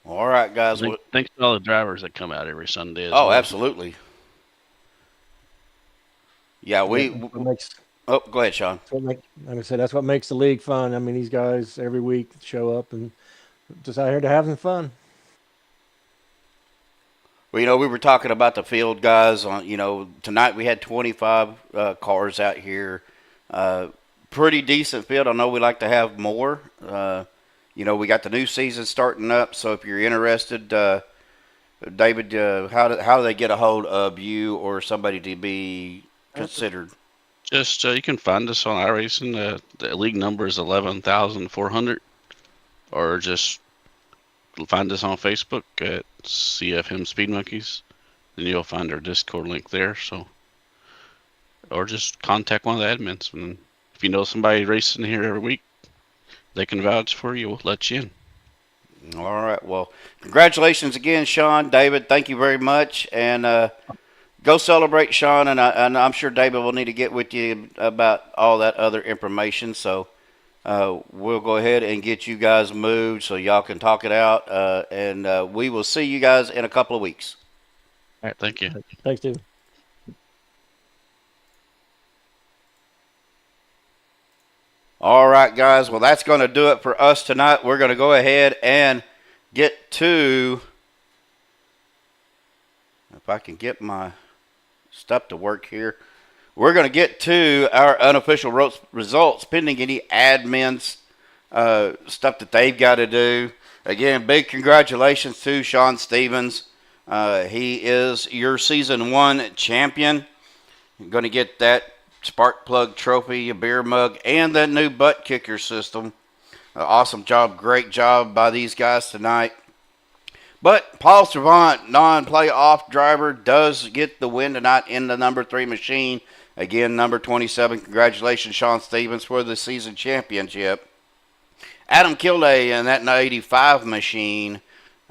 All right, guys. Thanks to all the drivers that come out every Sunday. As well. Absolutely. Yeah, go ahead, Shawn. Like I said, that's what makes the league fun. I mean, these guys every week show up and just out here to having fun. Well, we were talking about the field guys on, tonight we had 25 cars out here. Pretty decent field. I know we like to have more. We got the new season starting up, so if you're interested, David, how do they get a hold of you or somebody to be considered? Just you can find us on iRacing. The league number is 11,400, or just find us on Facebook at CFM Speed Monkeys. Then you'll find our Discord link there. So, or just contact one of the admins. And if you know somebody racing here every week, they can vouch for you. We'll let you in. All right. Well, congratulations again, Shawn. David, thank you very much. And go celebrate, Shawn. And I'm sure David will need to get with you about all that other information. So we'll go ahead and get you guys moved so y'all can talk it out. And we will see you guys in a couple of weeks. All right. Thank you. Thanks, Steve. All right, guys. Well, that's going to do it for us tonight. We're going to go ahead and get to, if I can get my stuff to work here, we're going to get to our unofficial results pending any admins stuff that they've got to do. Again, big congratulations to Shawn Stevens. He is your season 1 champion. You're going to get that spark plug trophy, a beer mug, and that new butt kicker system. Awesome job, great job by these guys tonight. But Paul Servant, non-playoff driver, does get the win tonight in the number 3 machine. Again, number 27. Congratulations, Shawn Stevens, for the season championship. Adam Kilday in that 85 machine,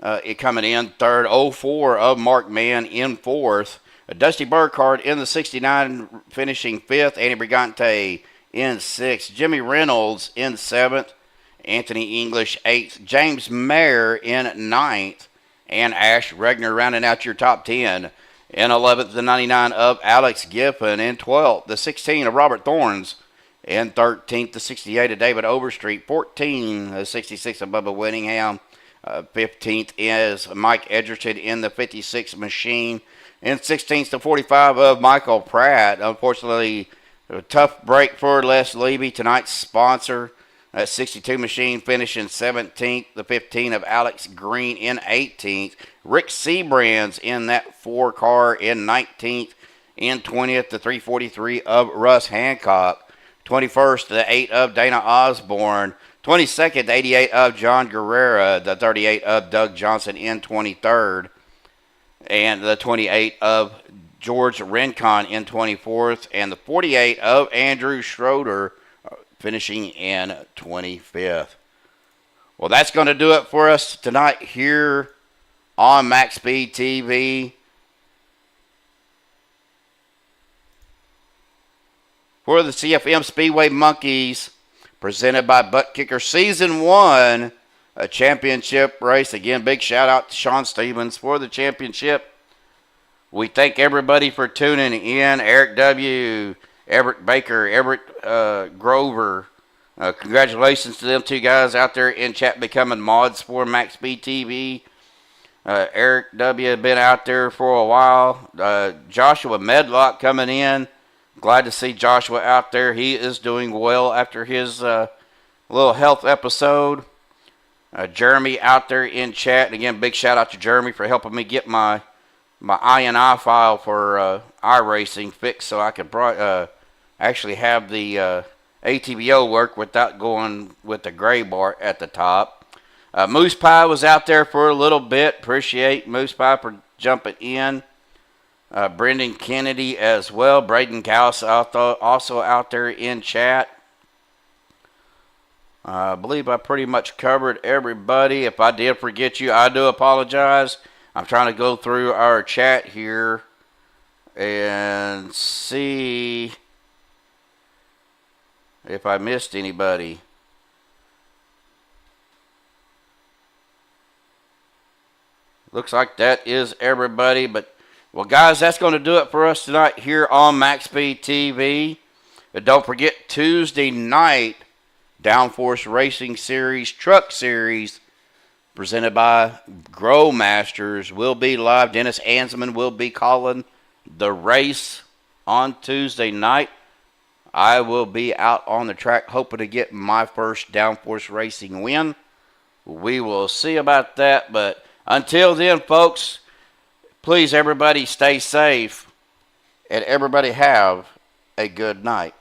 it coming in third. 04 of Mark Mann in fourth. Dusty Burkhardt in the 69, finishing fifth. Andy Brigante in sixth. Jimmy Reynolds in seventh. Anthony English eighth. James Mayer in ninth. And Ash Regner rounding out your top 10. In 11th, the 99 of Alex Giffen. In 12th, the 16 of Robert Thorns. In 13th, the 68 of David Overstreet. 14, the 66 of Bubba Whittingham. 15th is Mike Edgerton in the 56 machine. In 16th, the 45 of Michael Pratt. Unfortunately, a tough break for Les Levy, tonight's sponsor. That 62 machine finishing 17th. The 15 of Alex Green in 18th. Rick Seabrands in that 4 car in 19th. In 20th, the 343 of Russ Hancock. 21st, the 8 of Dana Osborne. 22nd, the 88 of John Guerrera. The 38 of Doug Johnson in 23rd. And the 28 of George Rincon in 24th. And the 48 of Andrew Schroeder finishing in 25th. Well, that's going to do it for us tonight here on MaxsPeed TV. For the CFM Speedway Monkeys, presented by Buttkicker Season 1, a championship race. Again, big shout out to Shawn Stevens for the championship. We thank everybody for tuning in. Eric W., Everett Baker, Everett Grover. Congratulations to them 2 guys out there in chat becoming mods for MaxsPeed TV. Eric W. had been out there for a while. Joshua Medlock coming in. Glad to see Joshua out there. He is doing well after his little health episode. Jeremy out there in chat. And again, big shout out to Jeremy for helping me get my INI file for iRacing fixed so I could actually have the ATVO work without going with the gray bar at the top. Moose Pie was out there for a little bit. Appreciate Moose Pie for jumping in. Brendan Kennedy as well. Braden Gauss also out there in chat. I believe I pretty much covered everybody. If I did forget you, I do apologize. I'm trying to go through our chat here and see if I missed anybody. Looks like that is everybody. But, well, guys, that's going to do it for us tonight here on MaxsPeed TV. But don't forget, Tuesday night, Downforce Racing Series, Truck Series, presented by Grow Masters, will be live. Dennis Ansman will be calling the race on Tuesday night. I will be out on the track hoping to get my first Downforce Racing win. We will see about that. But until then, folks, please, everybody, stay safe. And everybody have a good night.